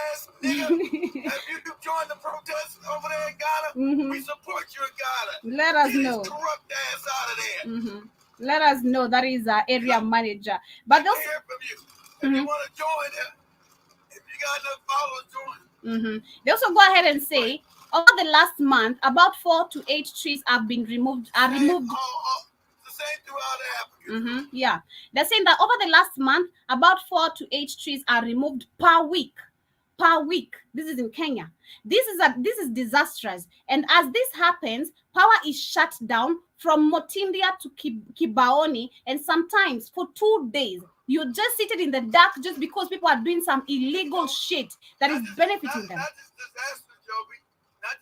ass nigga. Have you joined the protest over there in Ghana? We support you in Ghana. Let us Get know. his corrupt ass out of there. Let us know. That is our area manager. But those, hear from you. If you want to join it, if you got enough followers, join. They also go ahead and say, over the last month, about 4 to 8 trees have been removed. The same throughout Africa. Yeah. They're saying that over the last month, about 4 to 8 trees are removed per week. This is in Kenya. This is disastrous. And as this happens, power is shut down from Motindia to Kibaoni, and sometimes for 2 days. You're just seated in the dark just because people are doing some illegal shit that is benefiting them. Not just disasters, Joby. Not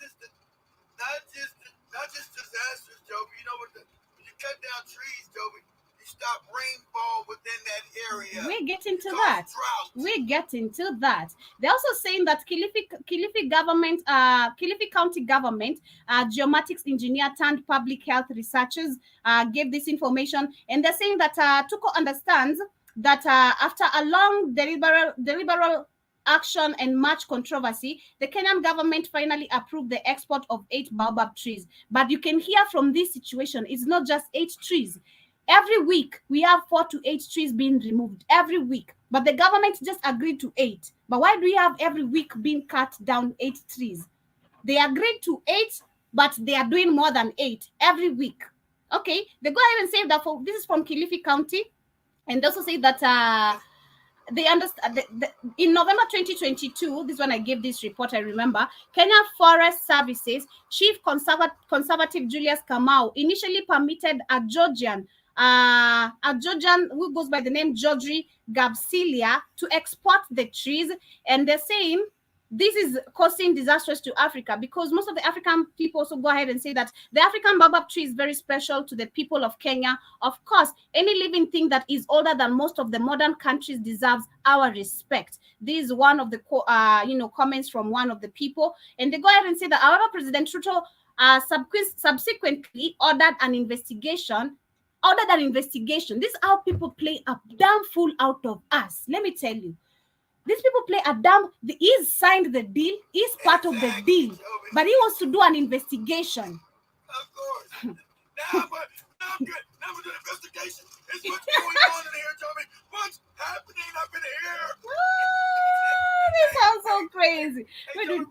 just disasters, Joby. You know what? When you cut down trees, Joby, you stop rainfall within that area. We're getting to that. We're getting to that. They're also saying that Kilifi government, Kilifi County government, geomatics engineer turned public health researchers gave this information, and they're saying that Tuko understands that after a long deliberate action and much controversy, the Kenyan government finally approved the export of 8 baobab trees. But you can hear from this situation, it's not just 8 trees. Every week, we have 4 to 8 trees being removed every week. But the government just agreed to 8. But why do we have every week being cut down 8 trees? They agreed to 8, but they are doing more than 8 every week. Okay, they go ahead and say that this is from Kilifi County, and also say that they understand in November 2022, this one I gave this report, I remember, Kenya Forest Services Chief Conservative Julius Kamau initially permitted a Georgian who goes by the name Georgie Gabsilia to export the trees, and they're saying this is causing disasters to Africa, because most of the African people also go ahead and say that the African baobab tree is very special to the people of Kenya. Of course, any living thing that is older than most of the modern countries deserves our respect. This is one of the comments from one of the people, and they go ahead and say that our President Ruto subsequently ordered an investigation. This is how people play a damn fool out of us. Let me tell you. These people play a damn. He's signed the deal. He's part of the deal, but he wants to do an investigation. Of course. Now I'm good. Now we're doing investigation. It's what's going on in here, Tommy. What's happening up in here? This sounds so crazy. Hey, Tommy,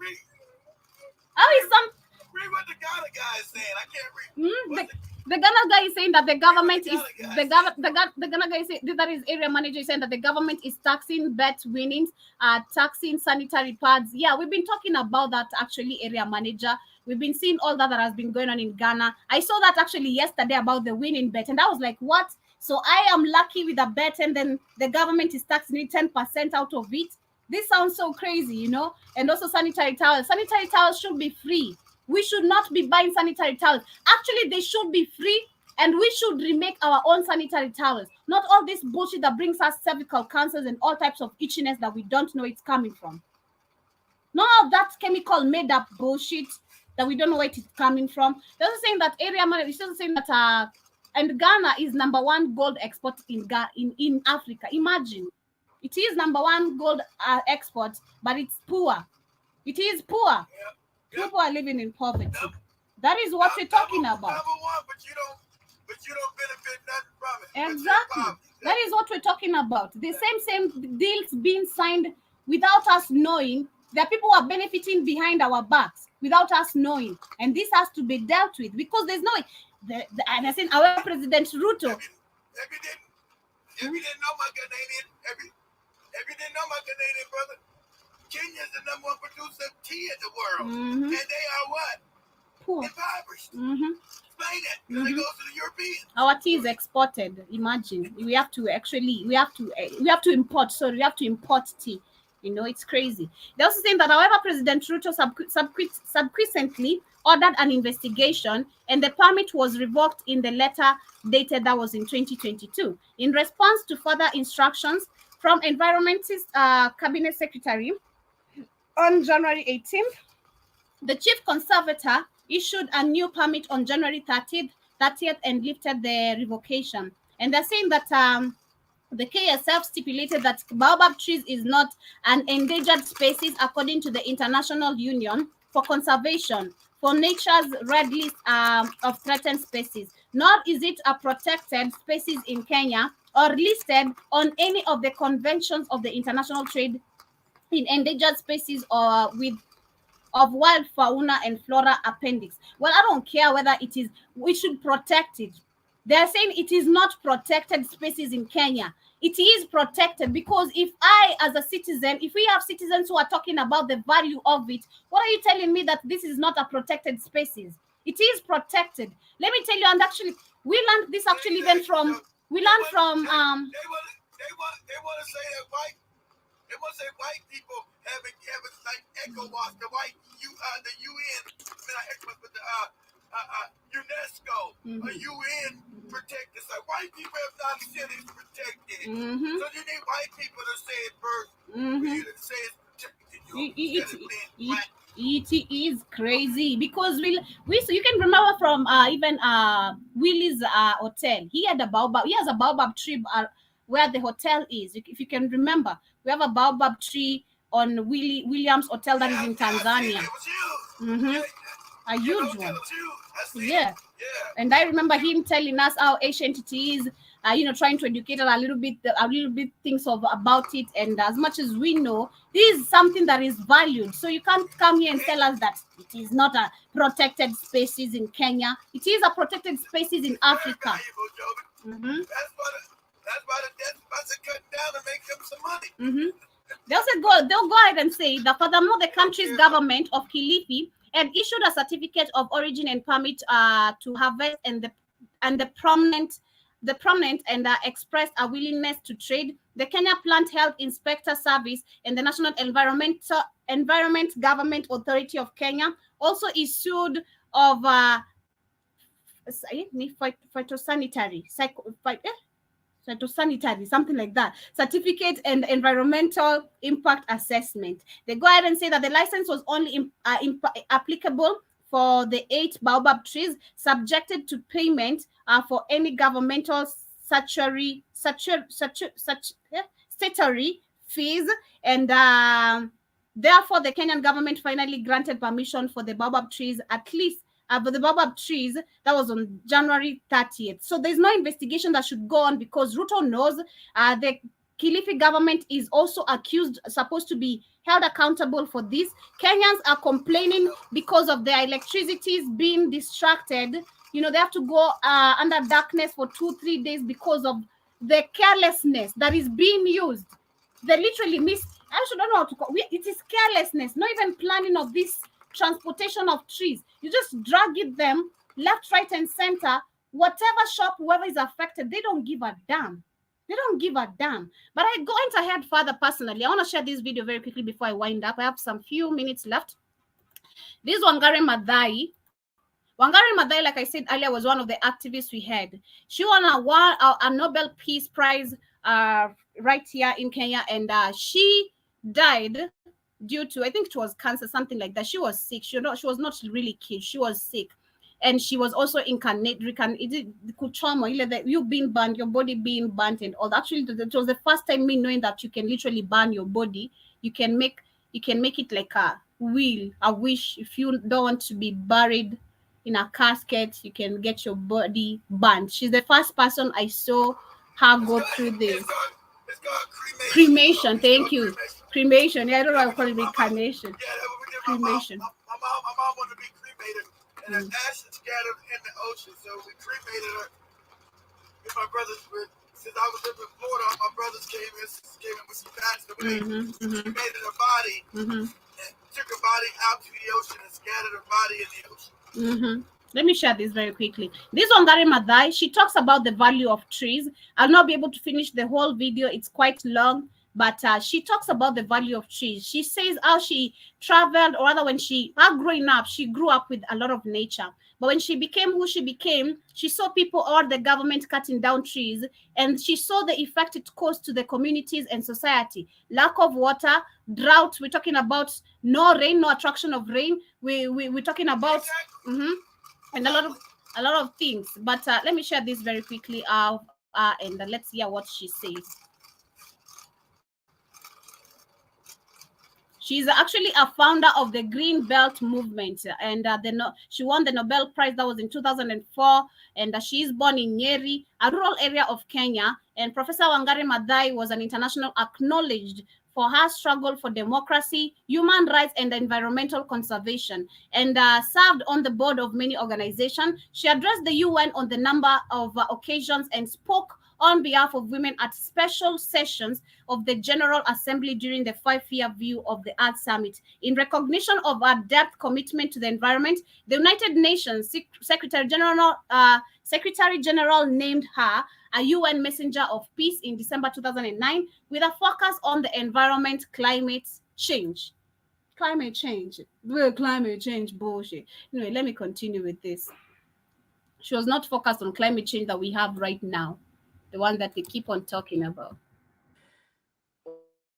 read what the Ghana guy is saying. I can't read. The Ghana guy is saying that the government is the Ghana guy is saying that is area manager is saying that the government is taxing bet winnings, taxing sanitary pads. Yeah, we've been talking about that actually, area manager. We've been seeing all that has been going on in Ghana. I saw that actually yesterday about the winning bet, and I was like, what? So I am lucky with a bet, and then the government is taxing me 10% out of it. This sounds so crazy, you know? And also sanitary towels. Sanitary towels should be free. We should not be buying sanitary towels. Actually, they should be free, and we should remake our own sanitary towels. Not all this bullshit that brings us cervical cancers and all types of itchiness that we don't know it's coming from. None of that chemical made up bullshit that we don't know where it's coming from. They're also saying that area manager is also saying that and Ghana is number 1 gold export in Africa. Imagine. It is number 1 gold export, but it's poor. It is poor. Yeah. People are living in poverty. That is what we're talking about. Number 1, but you don't benefit nothing from it. Exactly. That is what we're talking about. The same deals being signed without us knowing. There are people who are benefiting behind our backs without us knowing, and this has to be dealt with, because there's no. And I said our President Ruto. If you didn't know my Canadian brother, Kenya is the number 1 producer of tea in the world, and they are what? Poor. Impoverished. Explain it. Because they go to the Europeans. Our tea is exported. Imagine we have to import tea. You know, it's crazy. They're also saying that, however, President Ruto subsequently ordered an investigation, and the permit was revoked in the letter dated that was in 2022. In response to further instructions from Environmentist Cabinet Secretary on January 18th, the Chief Conservator issued a new permit on January 30th and lifted the revocation. And they're saying that the KSF stipulated that baobab trees is not an endangered species according to the International Union for Conservation for Nature's Red List of Threatened Species, nor is it a protected species in Kenya or listed on any of the conventions of the International Trade in Endangered Species or of Wild Fauna and Flora Appendix. Well, I don't care whether it is, we should protect it. They're saying it is not protected species in Kenya. It is protected, because if I, as a citizen, if we have citizens who are talking about the value of it, what are you telling me that this is not a protected species? It is protected. Let me tell you, and actually, we learned this actually even from, They want to say that white people have like ECOWAS, the UN, UNESCO, a UN protected. So white people have not said it's protected. So you need white people to say it first for you to say it's protected. It is crazy, because we so you can remember from even Willie's hotel. He has a baobab tree where the hotel is. If you can remember, we have a baobab tree on Williams Hotel that is in Tanzania. A huge one. Yeah. And I remember him telling us how ancient it is, trying to educate us a little bit things about it. And as much as we know, this is something that is valued. So you can't come here and tell us that it is not a protected species in Kenya. It is a protected species in Africa. That's why the death spots are cut down to make them some money. They'll go ahead and say that furthermore, the country's government of Kilifi had issued a certificate of origin and permit to harvest, and the prominent and expressed a willingness to trade. The Kenya Plant Health Inspector Service and the National Environment Government Authority of Kenya also issued of phytosanitary, something like that, certificate and environmental impact assessment. They go ahead and say that the license was only applicable for the 8 baobab trees subjected to payment for any governmental statutory fees, and therefore the Kenyan government finally granted permission for the baobab trees, at least for the baobab trees. That was on January 30th. So there's no investigation that should go on because Ruto knows the Kilifi government is also supposed to be held accountable for this. Kenyans are complaining because of their electricity being distracted. They have to go under darkness for 2-3 days because of the carelessness that is being used. They literally miss. I don't know how to call it. It is carelessness, not even planning of this transportation of trees. You just drag them left, right, and center. Whatever shop, whoever is affected, they don't give a damn. They don't give a damn. But I go into ahead further personally. I want to share this video very quickly before I wind up. I have some few minutes left. This Wangari Mathai. Wangari Mathai, like I said earlier, was one of the activists we had. She won a Nobel Peace Prize right here in Kenya, and she died due to, I think it was cancer, something like that. She was sick. She was not really killed. She was sick. And she was also you being burned, your body being burnt and all that. Actually, it was the first time me knowing that you can literally burn your body. You can make it like a wish. If you don't want to be buried in a casket, you can get your body burned. She's the first person I saw her go through this. It's called cremation. Thank you. Cremation. Yeah, I don't know how to call it reincarnation. Cremation. My mom wanted to be cremated, and her ashes scattered in the ocean. So we cremated her. And my brothers since I was living in Florida, my brothers came in when she passed away. She cremated her body and took her body out to the ocean and scattered her body in the ocean. Let me share this very quickly. This Wangari Mathai, she talks about the value of trees. I'll not be able to finish the whole video. It's quite long, but she talks about the value of trees. She says how she traveled, or rather growing up, she grew up with a lot of nature. But when she became who she became, she saw people or the government cutting down trees, and she saw the effect it caused to the communities and society. Lack of water, drought. We're talking about no rain, no attraction of rain. We're talking about... and a lot of things. But let me share this very quickly and let's hear what she says. She's actually a founder of the Green Belt movement, and she won the Nobel Prize. That was in 2004, and she is born in Nyeri, a rural area of Kenya. And Professor Wangari Mathai was an international acknowledged for her struggle for democracy, human rights, and environmental conservation, and served on the board of many organizations. She addressed the UN on the number of occasions and spoke on behalf of women at special sessions of the General Assembly during the 5-year View of the Earth Summit. In recognition of her depth commitment to the environment, the United Nations Secretary General named her a UN Messenger of Peace in December 2009 with a focus on the environment, climate change. Climate change bullshit. Anyway, let me continue with this. She was not focused on climate change that we have right now, the one that they keep on talking about.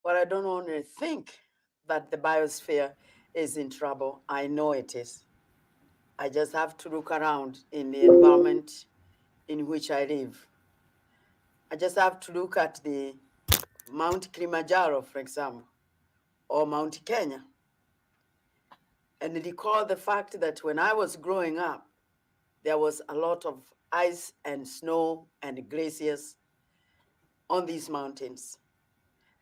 Well, I don't want to think that the biosphere is in trouble. I know it is. I just have to look around in the environment in which I live. I just have to look at the Mount Kilimanjaro, for example, or Mount Kenya, and recall the fact that when I was growing up, there was a lot of ice and snow and glaciers on these mountains,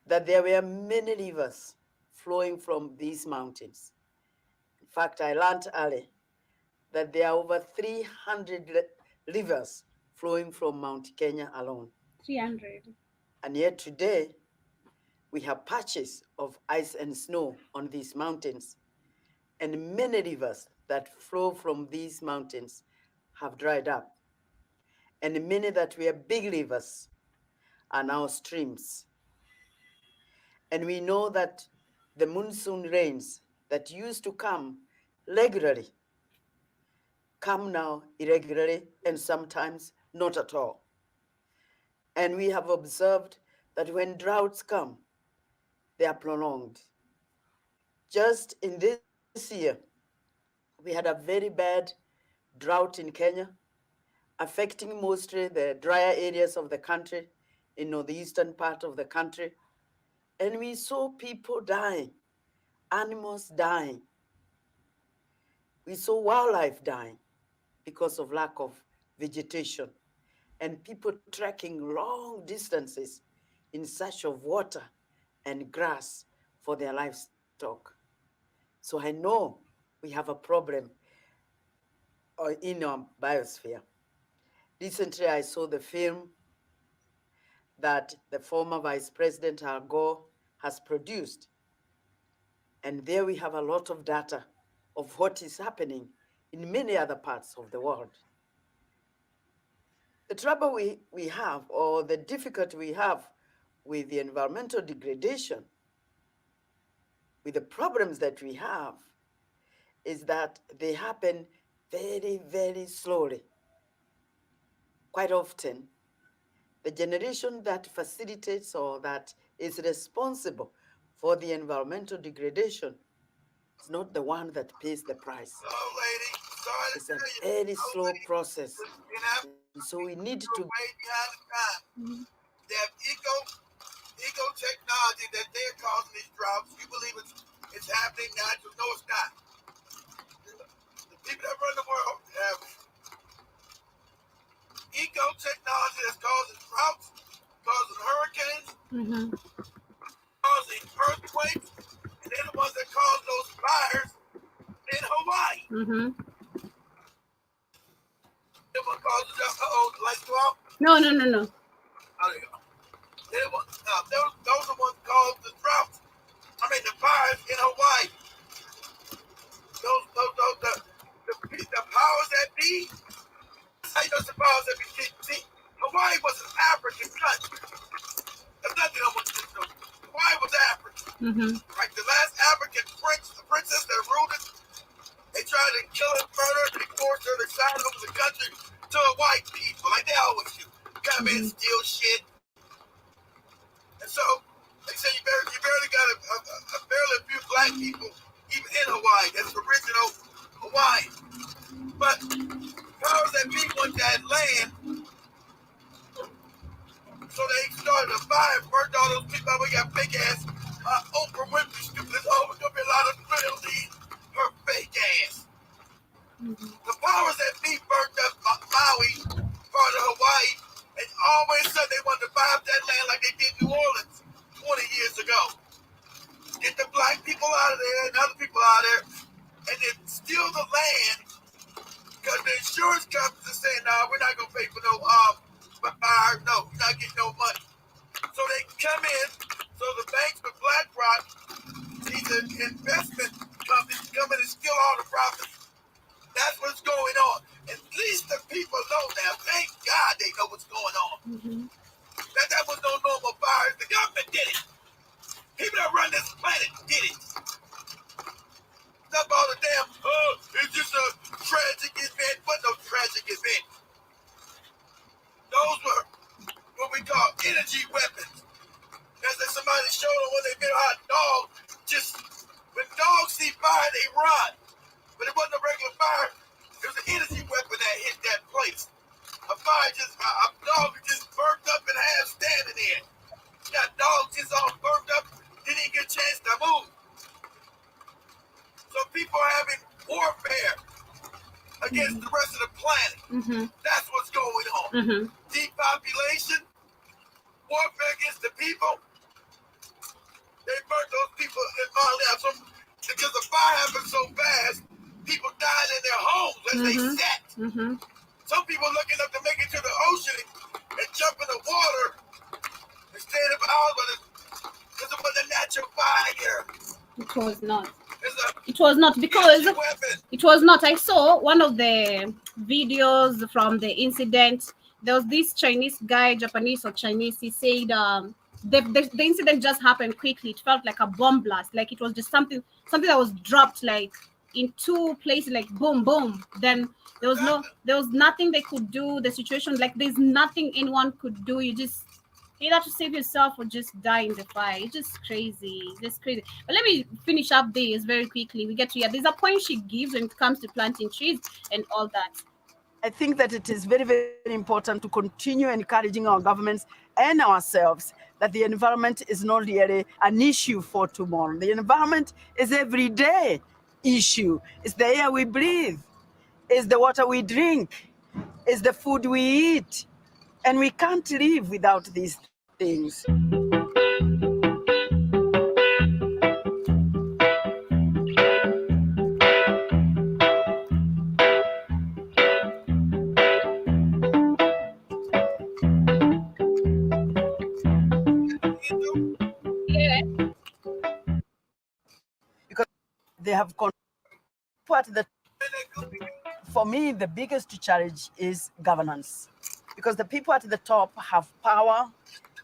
that there were many rivers flowing from these mountains. In fact, I learned early that there are over 300 rivers flowing from Mount Kenya alone. 300. And yet today, we have patches of ice and snow on these mountains, and many rivers that flow from these mountains have dried up. And many that were big rivers are now streams. And we know that the monsoon rains that used to come regularly come now irregularly and sometimes not at all. And we have observed that when droughts come, they are prolonged. Just in this year, we had a very bad drought in Kenya, affecting mostly the drier areas of the country, in northeastern part of the country. And we saw people dying, animals dying. We saw wildlife dying because of lack of vegetation, and people trekking long distances in search of water and grass for their livestock. So I know we have a problem in our biosphere. Recently, I saw the film that the former Vice President Al Gore has produced. And there we have a lot of data of what is happening in many other parts of the world. The trouble we have, or the difficulty we have with the environmental degradation, with the problems that we have, is that they happen very, very slowly. Quite often, the generation that facilitates or that is responsible for the environmental degradation is not the one that pays the price. It's a very slow process. And so we need to Way behind the time. They have eco technology that they're causing these droughts. You believe it's happening naturally? No, it's not. The people that run the world have eco technology that's causing droughts, causing hurricanes, causing earthquakes, and they're the ones that cause those fires in Hawaii. They're what causes the lights go out. No. Oh, there you go. Those are the ones cause the droughts. I mean, the fires in Hawaii. The powers that be. How you know the powers that be? See, Hawaii was an African country. That's nothing I want you to know. Hawaii was African. Like the last African princess that ruled it, they tried to kill her, murder her, they forced her to sign over the country to the white people, like they always do. Come in, steal shit. And so, they say you barely got a barely few black people, even in Hawaii. That's original Hawaii. But powers that be want that land, so they started a fire, burnt all those people out. We got fake ass Oprah Winfrey stupid. Oh, there's gonna be a lot of penalties. Her fake ass. The powers that be burnt up Maui, part of Hawaii, and always said they wanted to buy up that land like they did New Orleans 20 years ago. Get the black people out of there and other people out of there, and then steal the land, because the insurance companies are saying, "No, we're not gonna pay for no fire. No, you're not getting no money." So they come in. So the banks with BlackRock, these investment companies, come in and steal all the profits. That's what's going on. At least the people know now. Thank God they know what's going on. That was no normal fire. The government did it. People that run this planet did it. Stop all the damn, it's just a tragic event. What no tragic event? Those were what we call energy weapons. As if somebody showed them when they been a hot dog, just when dogs see fire, they run. But it wasn't a regular fire. It was an energy weapon that hit that place. A fire a dog just burnt up in half standing there. That dog just all burnt up, didn't even get a chance to move. against the rest of the planet. That's what's going on. Depopulation, warfare against the people. They burnt those people in Mali because the fire happened so fast, people died in their homes as they sat. Some people lucky enough to make it to the ocean and jump in the water and stay in the house, but it was a natural fire. It was not. It was not because it was not. I saw one of the videos from the incident. There was this Chinese guy, Japanese or Chinese. He said the incident just happened quickly. It felt like a bomb blast, like it was just something that was dropped like in two places, like boom, boom. Then there was nothing they could do. The situation, like there's nothing anyone could do. You either to save yourself or just die in the fire. It's just crazy. But let me finish up this very quickly. We get to there's a point she gives when it comes to planting trees and all that. I think that it is very, very important to continue encouraging our governments and ourselves that the environment is not really an issue for tomorrow. The environment is everyday issue. It's the air we breathe. It's the water we drink. It's the food we eat. And we can't live without these things. Because they have for me, the biggest challenge is governance. Because the people at the top have power.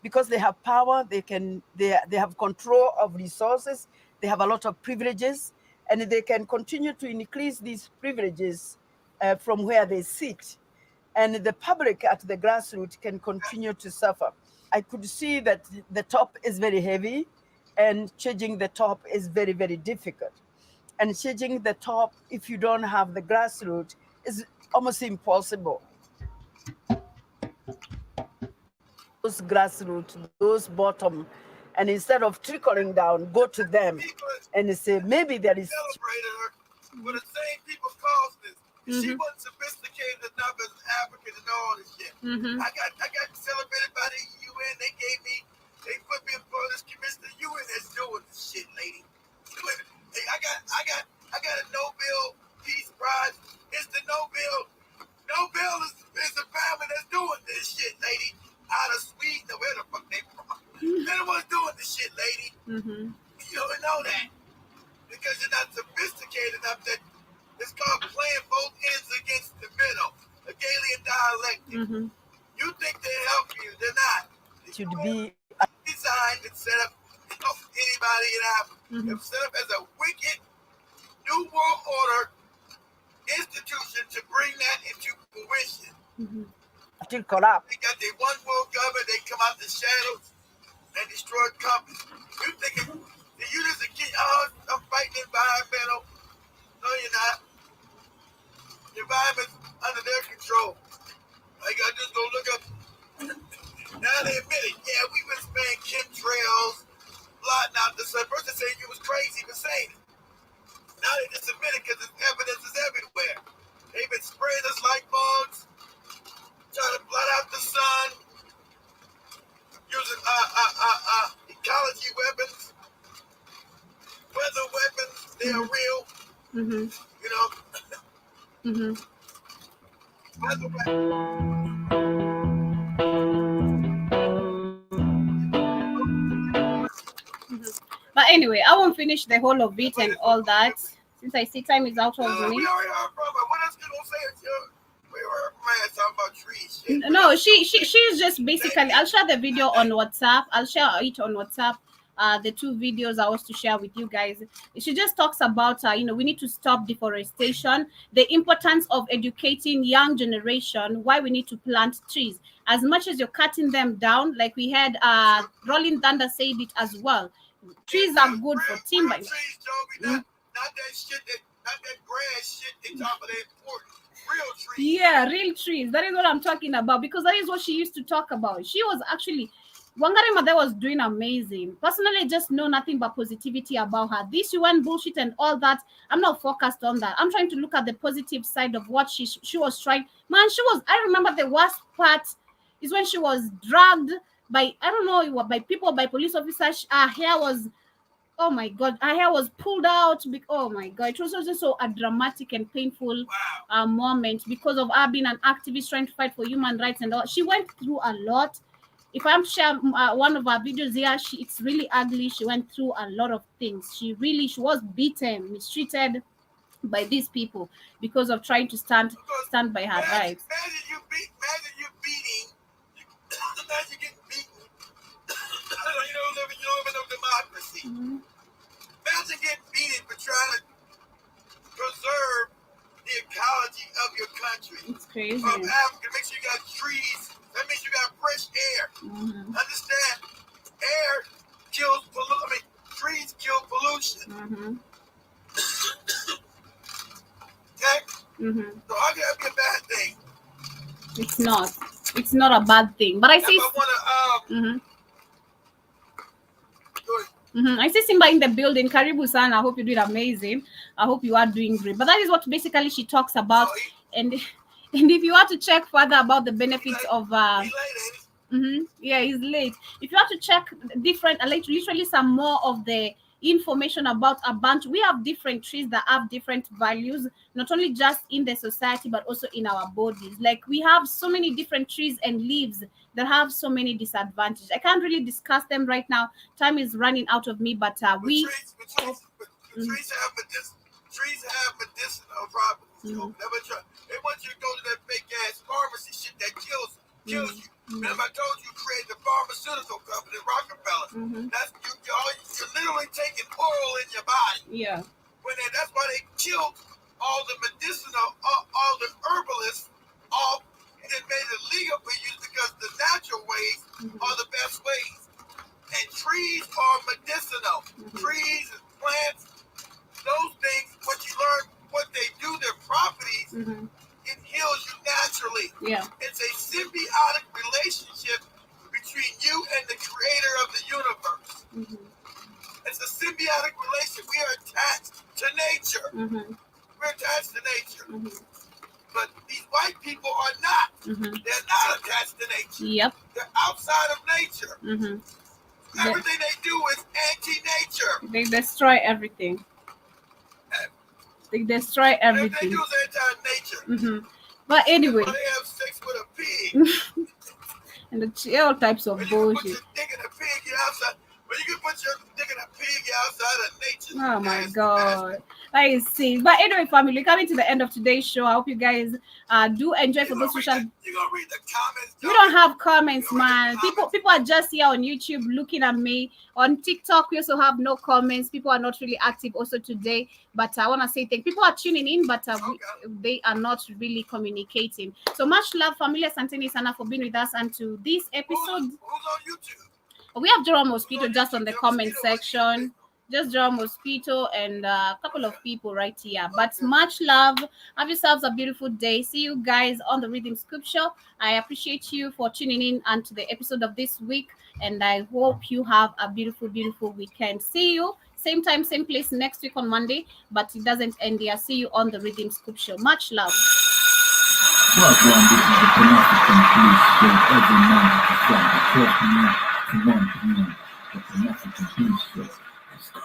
Because they have power, they have control of resources. They have a lot of privileges, and they can continue to increase these privileges from where they sit. And the public at the grassroots can continue to suffer. I could see that the top is very heavy, and changing the top is very, very difficult. And changing the top, if you don't have the grassroots, is almost impossible. Those grassroots, those bottom, and instead of trickling down, go to them and say maybe there is. Celebrated her with the same people caused this. She wasn't sophisticated enough as an African to know all this shit. I got celebrated by the UN. They put me in front of this commission. The UN is doing this shit, lady. I got a Nobel Peace Prize. It's the Nobel is the family that's doing this shit, lady. Out of Sweden, or where the fuck they from? They're the ones doing this shit, lady. You don't know that because you're not sophisticated enough. That it's called playing both ends against the middle. Hegelian dialectic. You think they help you? They're not. Should be designed and set up. Anybody in Africa, they're set up as a wicked new world order institution to bring that into fruition. Still collapse. They got their one world government. They come out the shadows and destroy companies. You thinking that you just a kid? Oh, I'm fighting environmental. No, you're not. The environment's under their control. Like I just go look up. Now they admit it. Yeah, we been spraying chemtrails, blotting out the sun. First they say you was crazy for saying it. Now they just admit it because evidence is everywhere. They've been spraying us like bugs, trying to blot out the sun, using ecology weapons, weather weapons. They are real. You know. Weather weapons. But anyway, I won't finish the whole of it and all that since I see time is out of me. We already heard from her. What else you gonna say? We were talking about trees. Shit. No, she's just basically. I'll share the video on WhatsApp. I'll share it on WhatsApp. The two videos I was to share with you guys. She just talks about we need to stop deforestation, the importance of educating young generation, why we need to plant trees. As much as you're cutting them down, like we had Rolling Thunder said it as well. Trees are good for timber. Trees, Joby, not that shit, not that grass shit they talk about. Important. Real trees. Yeah, real trees. That is what I'm talking about, because that is what she used to talk about. She was actually Wangari Mathai was doing amazing. Personally, I just know nothing but positivity about her. This UN bullshit and all that, I'm not focused on that. I'm trying to look at the positive side of what she was trying. Man, I remember the worst part is when she was dragged by, I don't know, by people, by police officers. Her hair was, oh my God, her hair was pulled out. Oh my God, it was also so a dramatic and painful moment because of her being an activist trying to fight for human rights and all. She went through a lot. If I'm sharing one of our videos here, it's really ugly. She went through a lot of things. She was beaten, mistreated by these people because of trying to stand by her rights. Imagine you beating, imagine getting beaten. You don't even know democracy. Mm-hmm. Imagine getting beaten for trying to preserve the ecology of your country. It's crazy. Of Africa, make sure you got trees. That means you got fresh air. Mm-hmm. Understand? Air kills pollution. I mean, trees kill pollution. Mm-hmm. Okay? Mm-hmm. So how can that be a bad thing? It's not. It's not a bad thing. But I see. Mm-hmm. Mm-hmm. I see Simba in the building. Karibu sana. I hope you did amazing. I hope you are doing great. But that is what basically she talks about. And if you want to check further about the benefits of yeah, he's late. If you want to check different, like literally some more of the information about a bunch, we have different trees that have different values, not only just in the society but also in our bodies. Like we have so many different trees and leaves that have so many disadvantages. I can't really discuss them right now. Time is running out of me, but we trees have medicinal properties. Mm-hmm. They want you to go to that fake ass pharmacy shit that kills you. Mm-hmm. Remember I told you create the pharmaceutical company, Rockefeller. Mm-hmm. That's you're literally taking oil in your body. Yeah. That's why they killed all the medicinal, all the herbalists off and made it legal for you because the natural ways are the best ways. And trees are medicinal. Trees and plants, those things, what you learn, what they do, their properties, it heals you naturally. Yeah. It's a symbiotic relationship between you and the creator of the universe. It's a symbiotic relationship. We are attached to nature. We're attached to nature. But these white people are not. They're not attached to nature. Yep. They're outside of nature. Everything they do is anti-nature. They destroy everything. They destroy everything. Everything they do is anti-nature. But anyway. They have sex with a pig. And all types of bullshit. bullshit. You can put your dick in a pig, you're outside. But you can put your dick in a pig, you're outside of nature. Oh my God. I see. But anyway, family, coming to the end of today's show. I hope you guys do enjoy for those social. You gonna read the comments? We don't have comments, man. People are just here on YouTube looking at me. On TikTok, we also have no comments. People are not really active also today. But I want to say thank you. People are tuning in, but they are not really communicating. So much love, family. Asanteni sana for being with us and to this episode. Who's on YouTube? We have Jerome Mosquito just on the comment section. Just Jerome Mosquito and a couple of people right here. But much love. Have yourselves a beautiful day. See you guys on the Rhythm Scoop Show. I appreciate you for tuning in and to the episode of this week. And I hope you have a beautiful, beautiful weekend. See you same time, same place next week on Monday. But it doesn't end here. See you on the Rhythm Scoop Show. Much love. Broaden, this is the Pan-African Police Show every night from 12 p.m. to 1 p.m. The Pan-African Police Show. Let's go.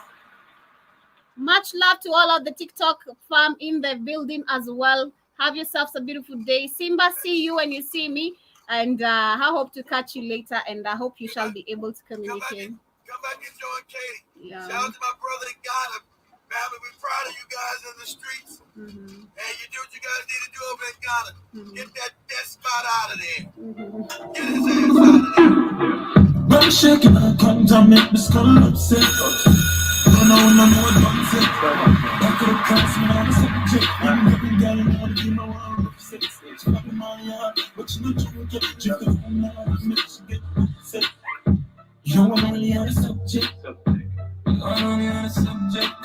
Much love to all of the TikTok fam in the building as well. Have yourselves a beautiful day. Simba, see you when you see me. And I hope to catch you later. And I hope you shall be able to communicate. Come back and join Katie. Yeah. Shout out to my brother in Ghana. Family, we're proud of you guys in the streets. And you do what you guys need to do over in Ghana. Get that death spot out of there. Get his ass out of there. When I'm shaking, I come down, make me skull upset. No, don't say. I could have cast me on the subject. I'm living down in order, you know I'm upset. It's fucking my yard, but you know you get. You can now, it makes you get upset. You know I'm only on the subject.